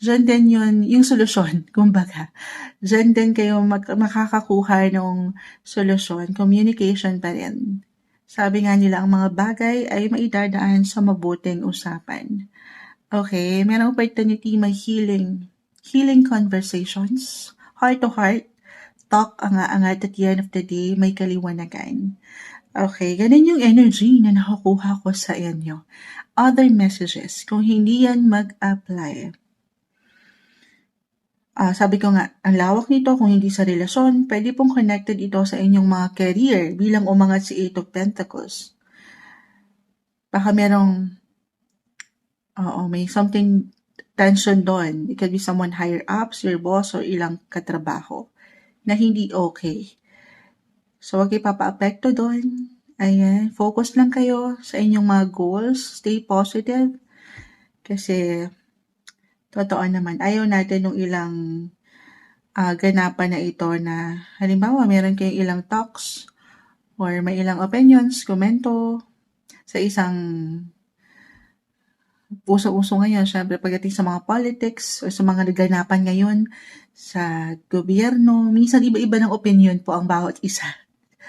diyan din yung solusyon kumbaga. Diyan din kayo makakakuha ng solusyon, communication pa rin. Sabi nga nila ang mga bagay ay maidadaan sa mabuting usapan. Okay, merong opportunity may healing conversations, heart to heart, talk angat at the end of the day may kaliwanagan. Okay, ganun yung energy na nakukuha ko sa inyo. Other messages, kung hindi yan mag-apply. Sabi ko nga, ang lawak nito kung hindi sa relasyon, pwede pong connected ito sa inyong mga career bilang umangat si Eight of Pentacles. Baka merong, may something tension doon. It could be someone higher ups, your boss, or ilang katrabaho na hindi okay. So, wag ipapa-apekto doon. Ayan, focus lang kayo sa inyong mga goals. Stay positive. Kasi, totoo naman, ayaw natin ng ilang ganapan na ito na, halimbawa, meron kayong ilang talks or may ilang opinions, komento sa isang uso-uso ngayon, syempre pagdating sa mga politics o sa mga ganapan ngayon sa gobyerno, minsan iba-iba ng opinion po ang bawat isa.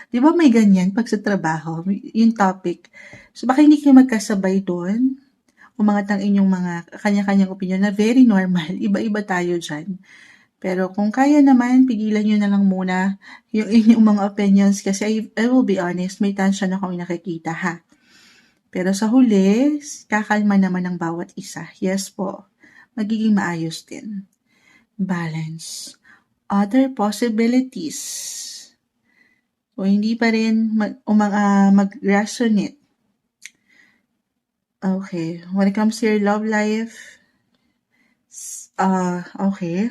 Di ba may ganyan pag sa trabaho, yung topic. So baka hindi kayo magkasabay doon, umangat ang inyong mga kanya-kanyang opinion na very normal, iba-iba tayo dyan. Pero kung kaya naman, pigilan nyo na lang muna yung inyong mga opinions kasi I will be honest, may tension akong nakikita ha. Pero sa huli, kakalma naman ang bawat isa. Yes po, magiging maayos din. Balance. Other possibilities. O hindi pa rin mag-resonate. Okay. When it comes to your love life, okay.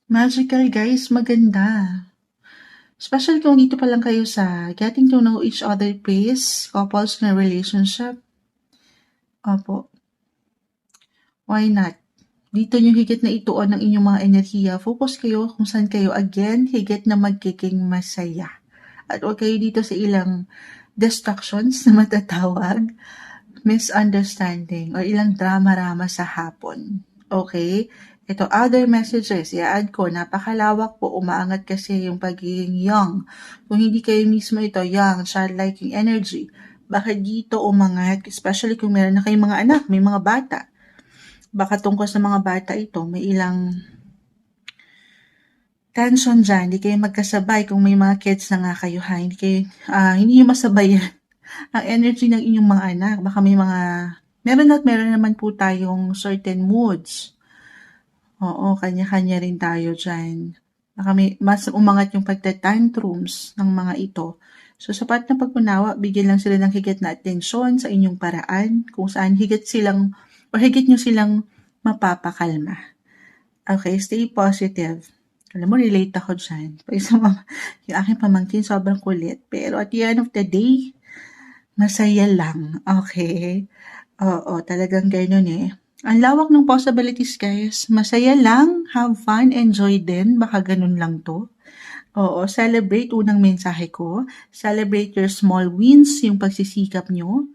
Magical guys, maganda. Especially kung dito pa lang kayo sa getting to know each other phase, couples na relationship. Opo. Why not? Dito nyo higit na ituon ng inyong mga enerhiya. Focus kayo kung saan kayo again, higit na magiging masaya. At huwag kayo dito sa ilang distractions na matatawag, misunderstanding, or ilang drama-rama sa hapon. Okay? Ito, other messages, i-add ko, napakalawak po, umaangat kasi yung pagiging young. Kung hindi kayo mismo ito, young, childlike yung energy, bakit dito umangat, especially kung meron na kayong mga anak, may mga bata. Baka tungkol sa mga bata ito, may ilang tension dyan, hindi kayo magkasabay kung may mga kids na nga kayo ha, hindi nyo masabayan ang energy ng inyong mga anak. Baka may mga, meron naman po tayong certain moods. Oo, kanya-kanya rin tayo dyan. Baka may mas umangat yung pagtatantrums ng mga ito. So, sapat na pagpunawa, bigyan lang sila ng higit na atensyon sa inyong paraan, kung saan higit nyo silang mapapakalma. Okay, stay positive. Alam mo, relate ako dyan. Yung aking pamangkin, sobrang kulit. Pero at the end of the day, masaya lang. Okay? Oo, talagang ganun Ang lawak ng possibilities, guys. Masaya lang, have fun, enjoy din. Baka ganun lang to. Oo, celebrate unang mensahe ko. Celebrate your small wins, yung pagsisikap nyo.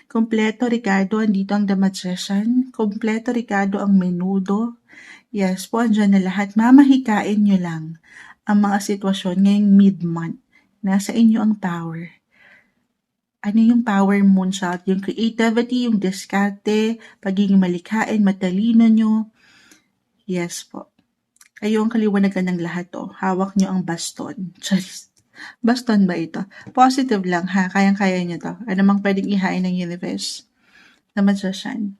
Kompleto, Ricardo, andito ang The Magician. Kompleto, Ricardo, ang menudo. Yes po, andyan na lahat. Mamahikain nyo lang ang mga sitwasyon ngayong mid-month. Nasa inyo ang power. Ano yung power moonshot? Yung creativity, yung diskarte, pagiging malikhain, matalino nyo. Yes po. Kayo ang kaliwanagan ng lahat to. Hawak nyo ang baston. Baston ba ito? Positive lang ha. Kayang-kaya nyo to. Ano mang pwedeng ihain ng universe. The Magician.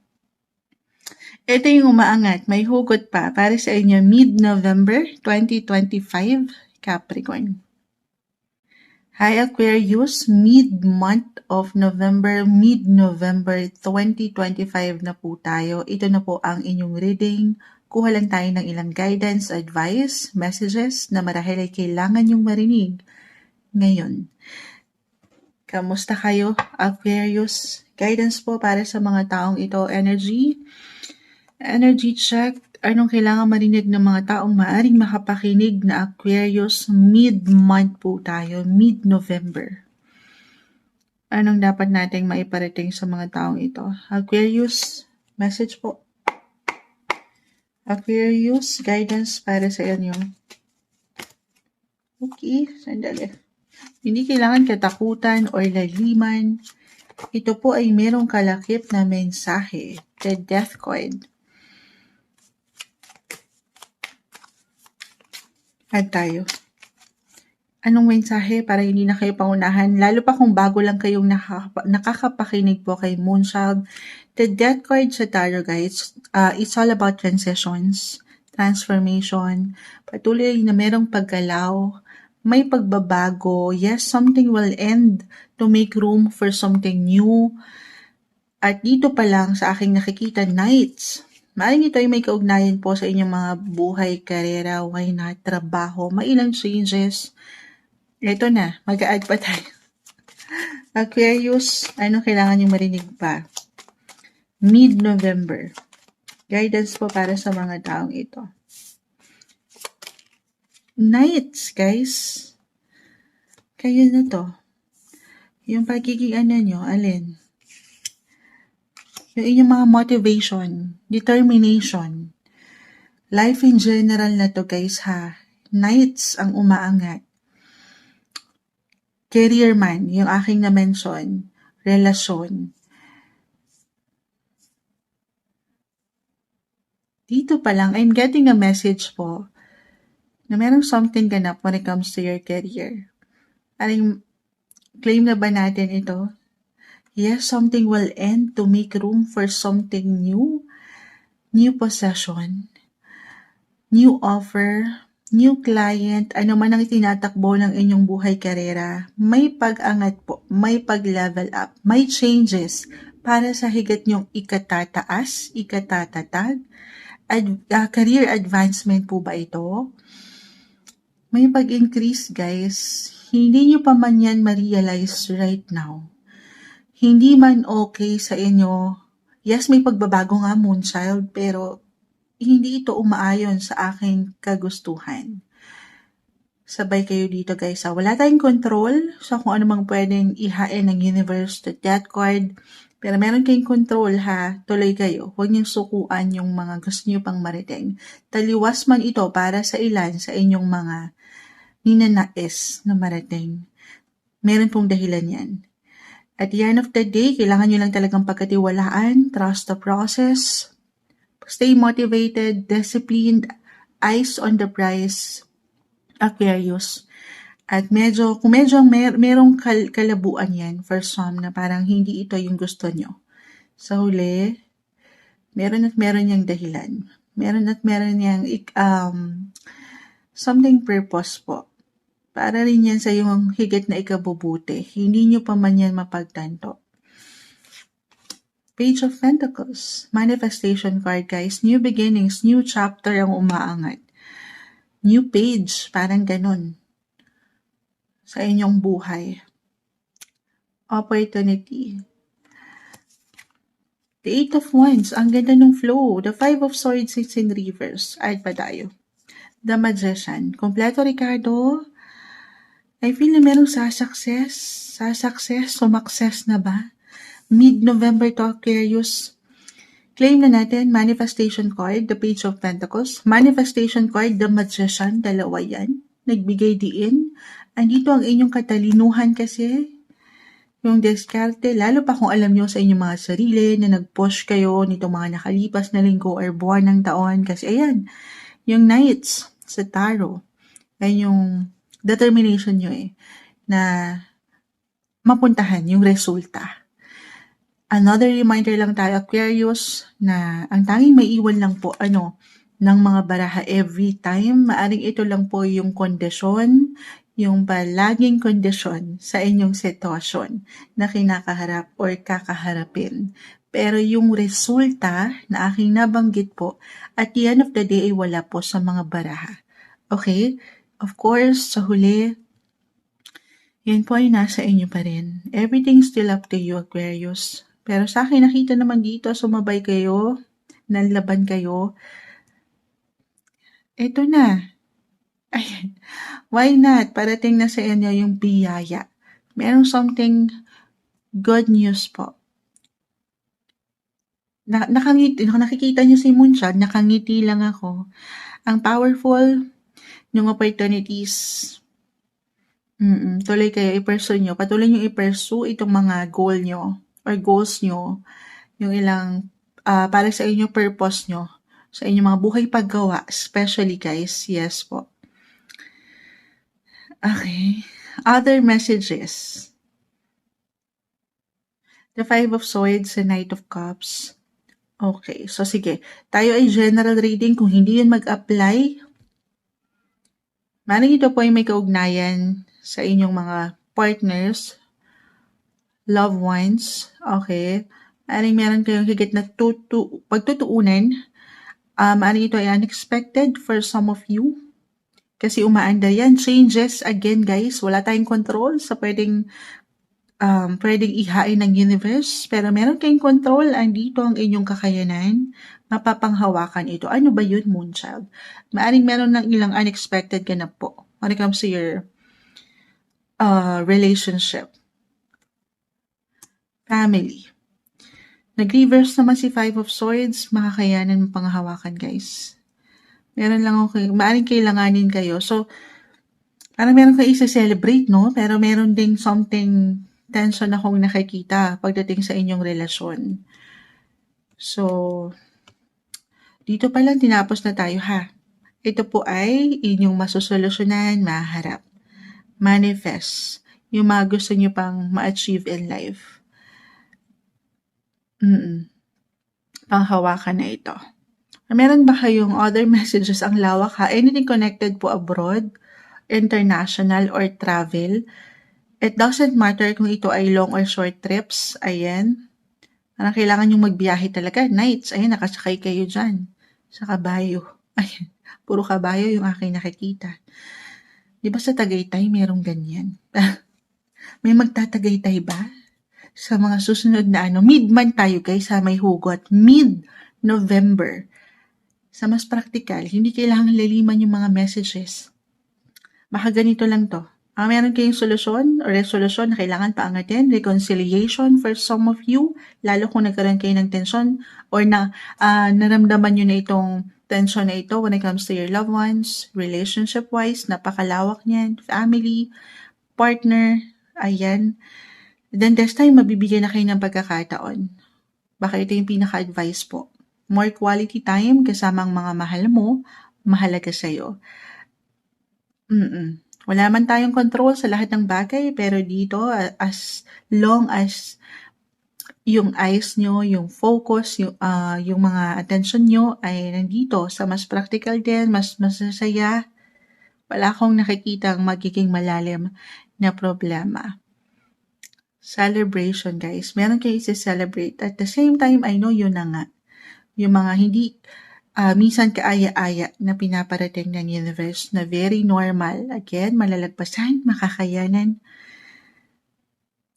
Ito yung umaangat. May hugot pa para sa inyo mid-November 2025 Capricorn. Hi Aquarius, mid-month of November, mid-November 2025 na po tayo. Ito na po ang inyong reading. Kuha lang tayo ng ilang guidance, advice, messages na marahil ay kailangan yung marinig ngayon. Kamusta kayo, Aquarius? Guidance po para sa mga taong ito, energy check. Anong kailangan marinig ng mga taong maaring makapakinig na Aquarius? Mid-month po tayo, mid-November. Anong dapat nating maiparating sa mga taong ito? Aquarius, Message po. Aquarius, guidance para sa inyo. Okay, sandali. Hindi kailangan katakutan or laliman. Ito po ay merong kalakip na mensahe. The Death card. Add tayo. Anong mensahe para hindi na kayo pangunahan? Lalo pa kung bago lang kayong nakakapakinig po kay Moonchild. The Death card sa tarot, guys, it's all about transitions, transformation, patuloy na merong paggalaw, may pagbabago. Yes, something will end to make room for something new. At dito pa lang sa aking nakikita, Knights. Maaaring ito ay may kaugnayan po sa inyong mga buhay, karera, why not, trabaho, may ilang changes. Ito na, mag-a-add pa tayo. Aquarius, ano kailangan yung marinig pa? Mid-November. Guidance po para sa mga taong ito. Knights, guys. Kayo na to. Yung pagiging nyo, alin? Yung inyong mga motivation, determination. Life in general na to, guys, ha. Knights ang umaangat. Career man, yung aking na-mention, relasyon. Dito pa lang, I'm getting a message po na merong something ganap when it comes to your career. Claim na ba natin ito? Yes, something will end to make room for something new. New possession, new offer, new client, ano man ang tinatakbo ng inyong buhay karera, may pag-angat po, may pag-level up, may changes para sa higit nyong ikatataas, ikatatag, career advancement po ba ito? May pag-increase, guys. Hindi nyo pa man yan ma-realize right now. Hindi man okay sa inyo. Yes, may pagbabago nga, Moonchild, pero hindi ito umaayon sa aking kagustuhan. Sabay kayo dito, guys. Wala tayong control sa kung ano mang pwedeng ihain ng universe to that card. Pero meron kayong control, ha. Tuloy kayo. Huwag niyong sukuan yung mga gusto niyo pang mariting. Taliwas man ito para sa ilan sa inyong mga ninanais na marating. Meron pong dahilan yan. At the end of the day, kailangan nyo lang talagang pagkatiwalaan, trust the process, stay motivated, disciplined, eyes on the prize, Aquarius. At kung medyo merong kalabuan yan for some na parang hindi ito yung gusto nyo. Sa huli, meron yang dahilan. Meron yang something purpose po. Para rin yan sa yung higit na ikabubuti. Hindi nyo pa man yan mapagtanto. Page of Pentacles. Manifestation card, guys. New beginnings, new chapter ang umaangat. New page, parang ganun. Sa inyong buhay. Opportunity. The Eight of Wands, ang ganda ng flow. The Five of Swords is in reverse. Add pa tayo. The Magician. Kompleto, Ricardo. I feel na merong success, sumakses na ba? Mid-November to, Aquarius. Claim na natin, manifestation card, the Page of Pentacles. Manifestation card, the Magician, dalawa yan. Nagbigay diin. Andito ang inyong katalinuhan kasi. Yung diskarte, lalo pa kung alam nyo sa inyong mga sarili na nag-push kayo nitong mga nakalipas na linggo or buwan ng taon. Kasi ayan, yung Knights sa Tarot, ay yung determination nyo na mapuntahan yung resulta. Another reminder lang tayo, Aquarius, na ang tanging maiwan lang po ng mga baraha every time, maaring ito lang po yung kondisyon, yung palaging kondisyon sa inyong sitwasyon na kinakaharap or kakaharapin. Pero yung resulta na aking nabanggit po, at the end of the day ay wala po sa mga baraha. Okay? Of course, sa huli, yun po ay nasa inyo pa rin. Everything's still up to you, Aquarius. Pero sa akin, nakita naman dito, sumabay kayo, nanlaban kayo. Ito na. Ayan. Why not? Parating na sa inyo yung biyaya. Merong something good news po nakikita niyo si Moonshot, nakangiti lang ako. Ang powerful, yung opportunities. Tuloy kayo, i-pursue nyo. Patuloy nyo i-pursue itong mga goal nyo or goals nyo. Yung ilang, para sa inyong purpose nyo. Sa inyong mga buhay paggawa. Especially guys. Yes po. Okay. Other messages. The Five of Swords and Knight of Cups. Okay. So sige. Tayo ay general reading. Kung hindi yun mag-apply, maring ito po ay may kaugnayan sa inyong mga partners, loved ones, okay? Maring meron kayong higit na pagtutuunan. Maring ito ay unexpected for some of you. Kasi umaandar yan. Changes, again guys, wala tayong control sa pwedeng ihain ng universe. Pero meron kayong control, andito ang inyong kakayanan. Mapapanghawakan ito. Ano ba yun, Moonchild? Maaring meron ng ilang unexpected ganap po when it comes to your relationship. Family. Nag-reverse naman si Five of Swords, makakayanan mong panghawakan, guys. Meron lang ako, maaring kailanganin kayo. So, parang meron kayo isa-celebrate, no? Pero meron ding something tension akong nakikita pagdating sa inyong relasyon. So, dito pa lang tinapos na tayo, ha? Ito po ay inyong masusolusyonan, maharap. Manifest. Yung mga gusto nyo pang ma-achieve in life. Panghawakan na ito. Meron ba kayong other messages? Ang lawak, ha? Anything connected po abroad, international, or travel? It doesn't matter kung ito ay long or short trips. Ayan. Parang kailangan yung magbiyahe talaga. Nights. Ayan, nakasakay kayo dyan. Sa kabayo. Ayan. Puro kabayo yung aking nakikita. Di ba sa Tagaytay merong ganyan? May magtatagaytay ba? Sa mga susunod na mid-month tayo guys, may hugot. Mid-November. Sa mas practical, hindi kailangan laliman yung mga messages. Baka ganito lang to. Meron kayong solusyon o resolution na kailangan paangatin, reconciliation for some of you, lalo kung nagkaroon kayo ng tension or na naramdaman nyo na itong tension na ito when it comes to your loved ones, relationship-wise, napakalawak niyan, family, partner, ayan. Then this time, mabibigyan na kayo ng pagkakataon. Baka ito yung pinaka-advice po. More quality time kasama ang mga mahal mo, mahalaga sa'yo. Wala man tayong control sa lahat ng bagay, pero dito, as long as yung eyes nyo, yung focus, yung mga attention nyo ay nandito sa mas practical din, mas masasaya, wala akong nakikitang magiging malalim na problema. Celebration, guys. Meron kayo i-celebrate. At the same time, I know yun na nga. Yung mga hindi minsan kaaya-aya na pinaparating ng universe na very normal. Again, malalagpasan, makakayanan.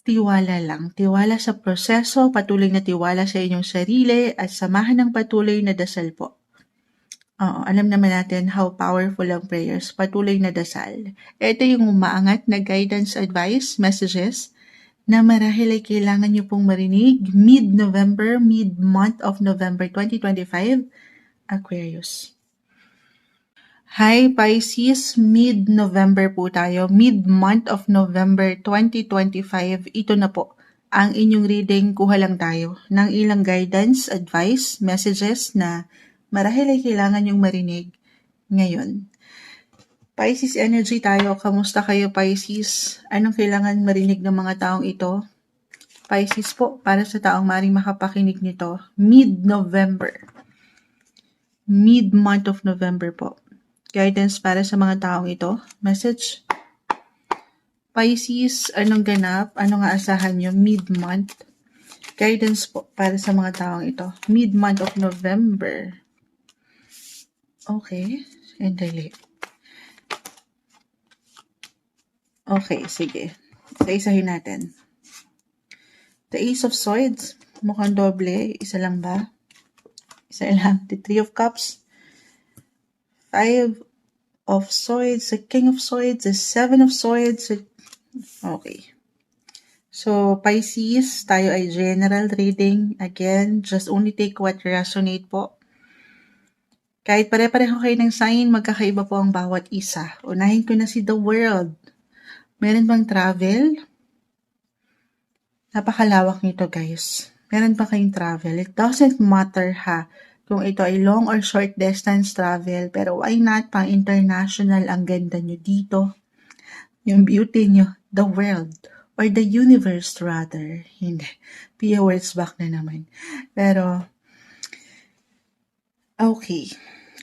Tiwala lang. Tiwala sa proseso, patuloy na tiwala sa inyong sarili, at samahan ng patuloy na dasal po. Alam naman natin how powerful ang prayers. Patuloy na dasal. Ito yung umaangat na guidance, advice, messages na marahil ay kailangan nyo pong marinig mid-November, mid-month of November 2025, Aquarius. Hi Pisces, mid-November po tayo, mid-month of November 2025, ito na po ang inyong reading. Kuha lang tayo ng ilang guidance, advice, messages na marahil ay kailangan nyong marinig ngayon. Pisces energy tayo. Kamusta kayo, Pisces? Anong kailangan marinig ng mga taong ito? Pisces po, para sa taong maring makapakinig nito, mid-November. Mid-month of November po. Guidance para sa mga taong ito. Message. Pisces, anong ganap? Anong aasahan nyo? Mid-month. Guidance po para sa mga taong ito. Mid-month of November. Okay. And delete. Okay, sige. Isa-isahin natin. The Ace of Swords. Mukhang doble. Isa lang ba? Isa lang. The Three of Cups. Five of Swords. The King of Swords. The Seven of Swords. Okay. So, Pisces, tayo ay general reading. Again, just only take what resonate po. Kahit pare-pareho kayo ng sign, magkakaiba po ang bawat isa. Unahin ko na si The World. Meron bang travel? Napakalawak nito, guys. Meron ba kayong travel? It doesn't matter kung ito ay long or short distance travel, pero why not pang international ang ganda nyo dito? Yung beauty nyo, the world, or the universe rather. Hindi. Pia words back na naman. Pero, okay.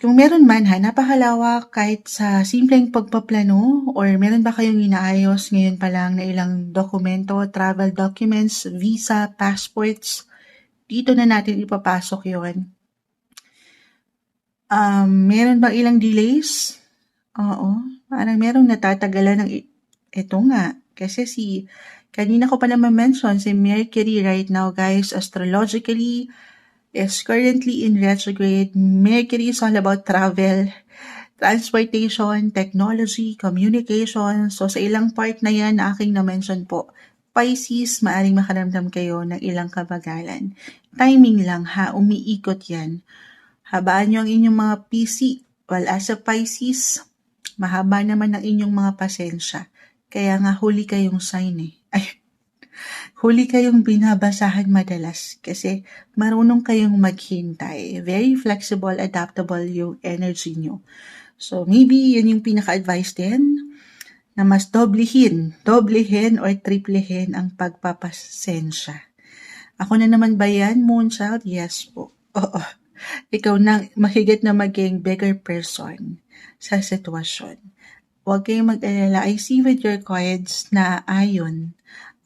Kung meron man napakalawak kahit sa simpleng pagpaplano or meron ba kayong inaayos ngayon pa lang na ilang dokumento, travel documents, visa, passports, dito na natin ipapasok yun. Meron bang ilang delays? Oo, parang merong natatagalan ng ito nga. Kasi kanina ko pa naman mention, si Mercury right now guys, astrologically, is currently in retrograde. Mercury is all about travel, transportation, technology, communication. So, sa ilang part na yan na aking na-mention po, Pisces, maaring makaramdam kayo ng ilang kabagalan. Timing lang umiikot yan. Habaan nyo ang inyong mga PC. Well, as a Pisces, mahaba naman ang inyong mga pasensya. Kaya nga huli kayong sign huli kayong binabasahan madalas kasi marunong kayong maghintay. Very flexible, adaptable yung energy nyo. So, maybe yun yung pinaka-advice din na mas doblehin or triplehin ang pagpapasensya. Ako na naman ba yan, Moonchild? Yes po. Oo. Ikaw na mahigit na maging bigger person sa sitwasyon. Huwag kayong mag-alala. I see with your cards na ayon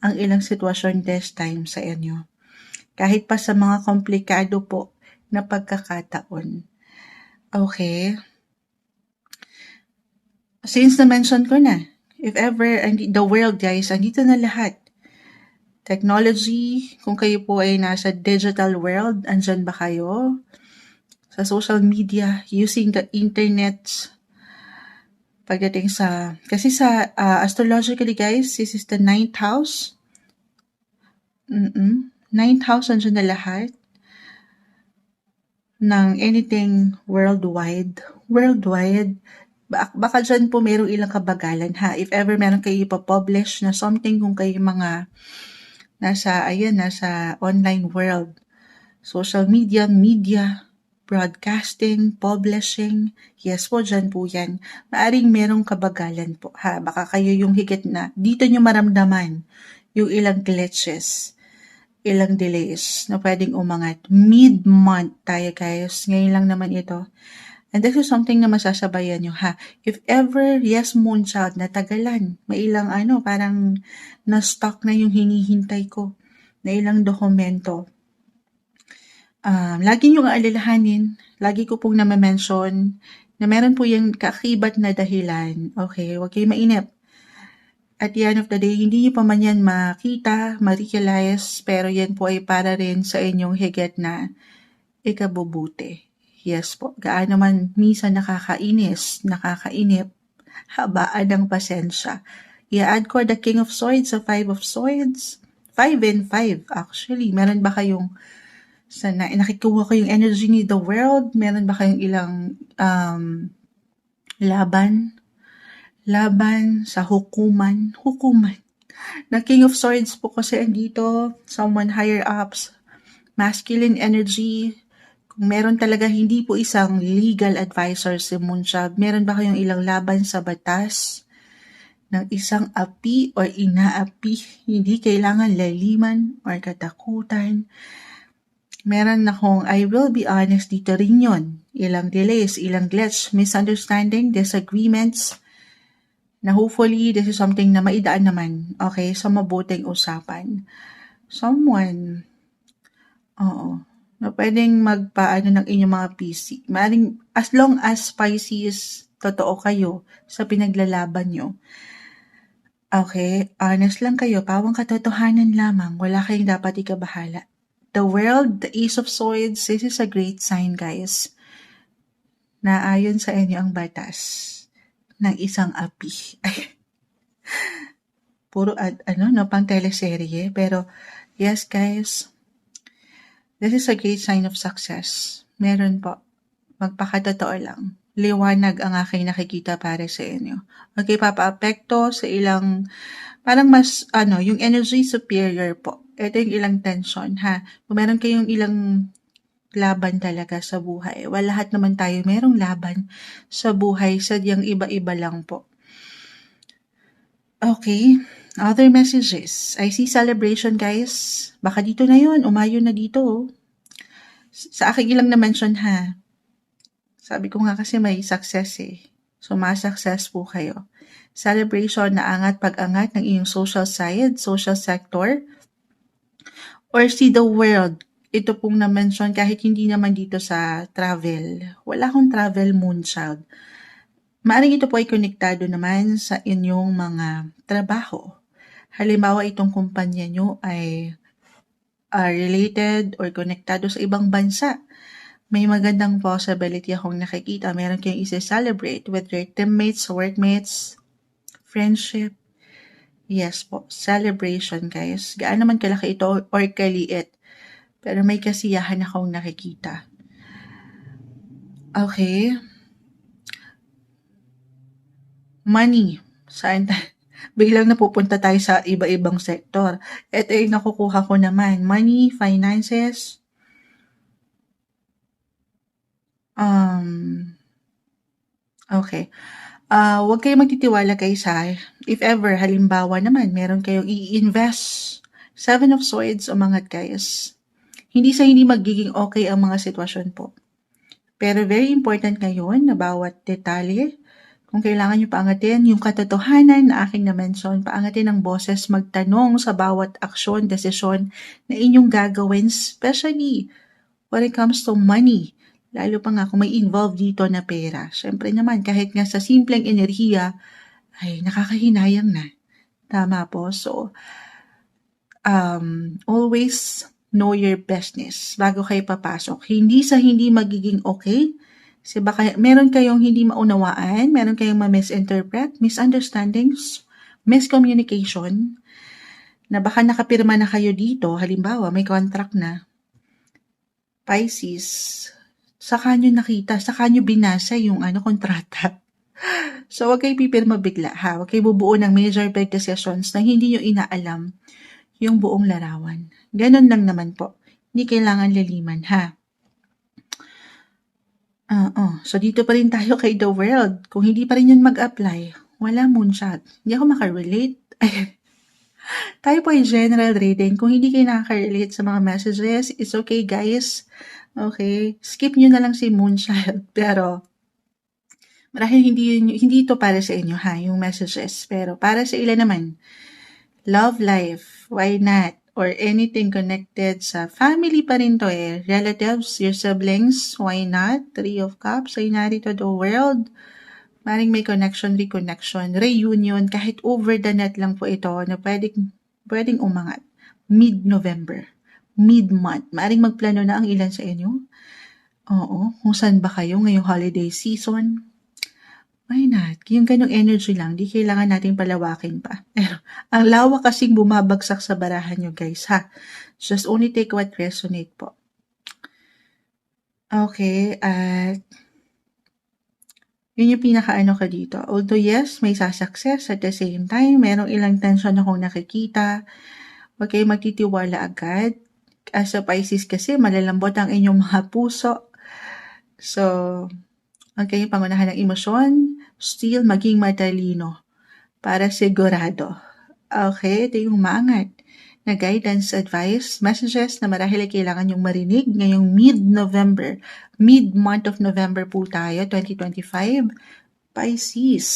ang ilang sitwasyon this time sa inyo. Kahit pa sa mga komplikado po na pagkakataon. Okay? Since na-mention ko na, if ever, the world guys, andito na lahat. Technology, kung kayo po ay nasa digital world, andyan ba kayo? Sa social media, using the internet, pagdating kasi sa astrologically guys, this is the 9th house. 9th house, andyan na lahat ng anything worldwide. Baka dyan po merong ilang kabagalan if ever meron kayo ipapublish na something kung kayo mga nasa online world, social media, broadcasting, publishing, yes po, dyan po yan. Maaring merong kabagalan po baka kayo yung higit na, dito nyo maramdaman yung ilang glitches, ilang delays na pwedeng umangat. Mid-month tayo guys, ngayon lang naman ito. And this is something na masasabayan nyo If ever, yes, Moonchild, natagalan, may ilang parang na-stuck na yung hinihintay ko na ilang dokumento. Lagi nyo aalalahanin, lagi ko pong na-mention na meron po yung kaakibat na dahilan. Okay, huwag kayo mainip. At the end of the day, hindi nyo pa man yan makita, ma-realize, pero yan po ay para rin sa inyong higit na ikabubuti. Yes po, gaano man minsan nakakainip, habaan ng pasensya. I-add ko the King of Swords sa 5 of Swords. 5 and 5 actually. Meron ba kayong nakikuha ko yung energy ni the world? Meron ba kayong ilang laban sa hukuman? Na King of Swords po kasi andito, someone higher ups, masculine energy. Kung meron talaga hindi po isang legal advisor si Moonchild, meron ba kayong ilang laban sa batas ng isang api or inaapi? Hindi kailangan laliman or katakutan. Meron akong, I will be honest, dito rin yun. Ilang delays, ilang glitch, misunderstanding, disagreements, na hopefully this is something na maidaan naman, okay, sa mabuting usapan. Someone, na pwedeng magpaano ng inyong mga PC. Maring, as long as Pisces, totoo kayo sa pinaglalaban nyo. Okay, honest lang kayo, pawang katotohanan lamang, wala kayong dapat ikabahala. The world, the Ace of Swords, this is a great sign, guys, na ayon sa inyo ang batas ng isang api. puro pang teleserye. Pero, yes guys, this is a great sign of success. Meron po. Magpakatotoo lang. Liwanag ang aking nakikita para sa inyo. Okay, papaapekto sa ilang, parang mas, yung energy superior po. Ito yung ilang tension, ha? Kung meron kayong ilang laban talaga sa buhay. Lahat naman tayo merong laban sa buhay. Sadyang iba-iba lang po. Okay. Other messages. I see celebration, guys. Baka dito na yun. Umayo na dito. Sa aking ilang na-mention, ha? Sabi ko nga kasi may success eh. So, ma-success po kayo. Celebration na angat pag-angat ng iyong social side, social sector, or see the world. Ito pong na-mention kahit hindi naman dito sa travel. Wala akong travel moonchild. Maaring ito po ay konektado naman sa inyong mga trabaho. Halimbawa, itong kumpanya nyo ay related or konektado sa ibang bansa. May magandang possibility akong nakikita. Meron kayong isa-celebrate with your teammates, workmates, friendship. Yes po, celebration guys. Gaano naman kalaki ito or kaliit. Pero may kasiyahan akong nakikita. Okay. Money. Saan biglang napupunta tayo sa iba-ibang sektor. Ito yung nakukuha ko naman. Money, finances. Okay. Huwag kayong magtitiwala kay sa, if ever, halimbawa naman, meron kayong i-invest. 7 of Swords, umangat guys. Hindi sa hindi magiging okay ang mga sitwasyon po. Pero very important ngayon na bawat detalye, kung kailangan nyo paangatin, yung katotohanan na aking na-mention, paangatin ng boses, magtanong sa bawat aksyon, desisyon na inyong gagawin, especially when it comes to money. Lalo pa nga kung may involved dito na pera. Siyempre naman, kahit nga sa simpleng enerhiya, ay nakakahinayang na. Tama po. So, always know your business bago kayo papasok. Hindi sa hindi magiging okay. Kasi baka meron kayong hindi maunawaan, meron kayong ma-misinterpret, misunderstandings, miscommunication, na baka nakapirma na kayo dito, halimbawa may contract na. Pisces, saka nyo nakita, saka nyo binasa yung kontrata. So, huwag kayo pipirma bigla, ha? Huwag kayo bubuo ng major big decisions na hindi nyo inaalam yung buong larawan. Ganon lang naman po. Hindi kailangan liliman, ha? So, dito pa rin tayo kay The World. Kung hindi pa rin yun mag-apply, wala moonshot. Hindi ako makarelate. Tayo po ay general reading. Kung hindi kayo nakaka-relate sa mga messages, it's okay, guys. Okay? Skip nyo na lang si Moonchild. Pero, marahil hindi ito para sa inyo, ha? Yung messages. Pero, para sa ilan naman, love life, why not? Or anything connected sa family pa rin to eh. Relatives, your siblings, why not? 3 of Cups, ay narito The World. Maring may connection, reconnection, reunion, kahit over the net lang po ito na pwedeng umangat. Mid-November, mid-month. Maring magplano na ang ilan sa inyo. Oo, kung saan ba kayo ngayong holiday season. Why not? Yung ganong energy lang, di kailangan natin palawakin pa. Pero, ang lawak kasing bumabagsak sa barahan nyo, guys, ha? Just only take what resonate po. Okay, at yun yung pinaka-ano ka dito. Although yes, may success at the same time, merong ilang tension akong nakikita. Huwag kayo magtitiwala agad. As a Pisces kasi, malalambot ang inyong mga puso. So, huwag kayong pangunahan ng emosyon, still maging matalino para sigurado. Okay, ito yung maangat na guidance, advice, messages na marahil ay kailangan yung marinig ngayong mid-November. Mid-month of November po tayo, 2025. Pisces.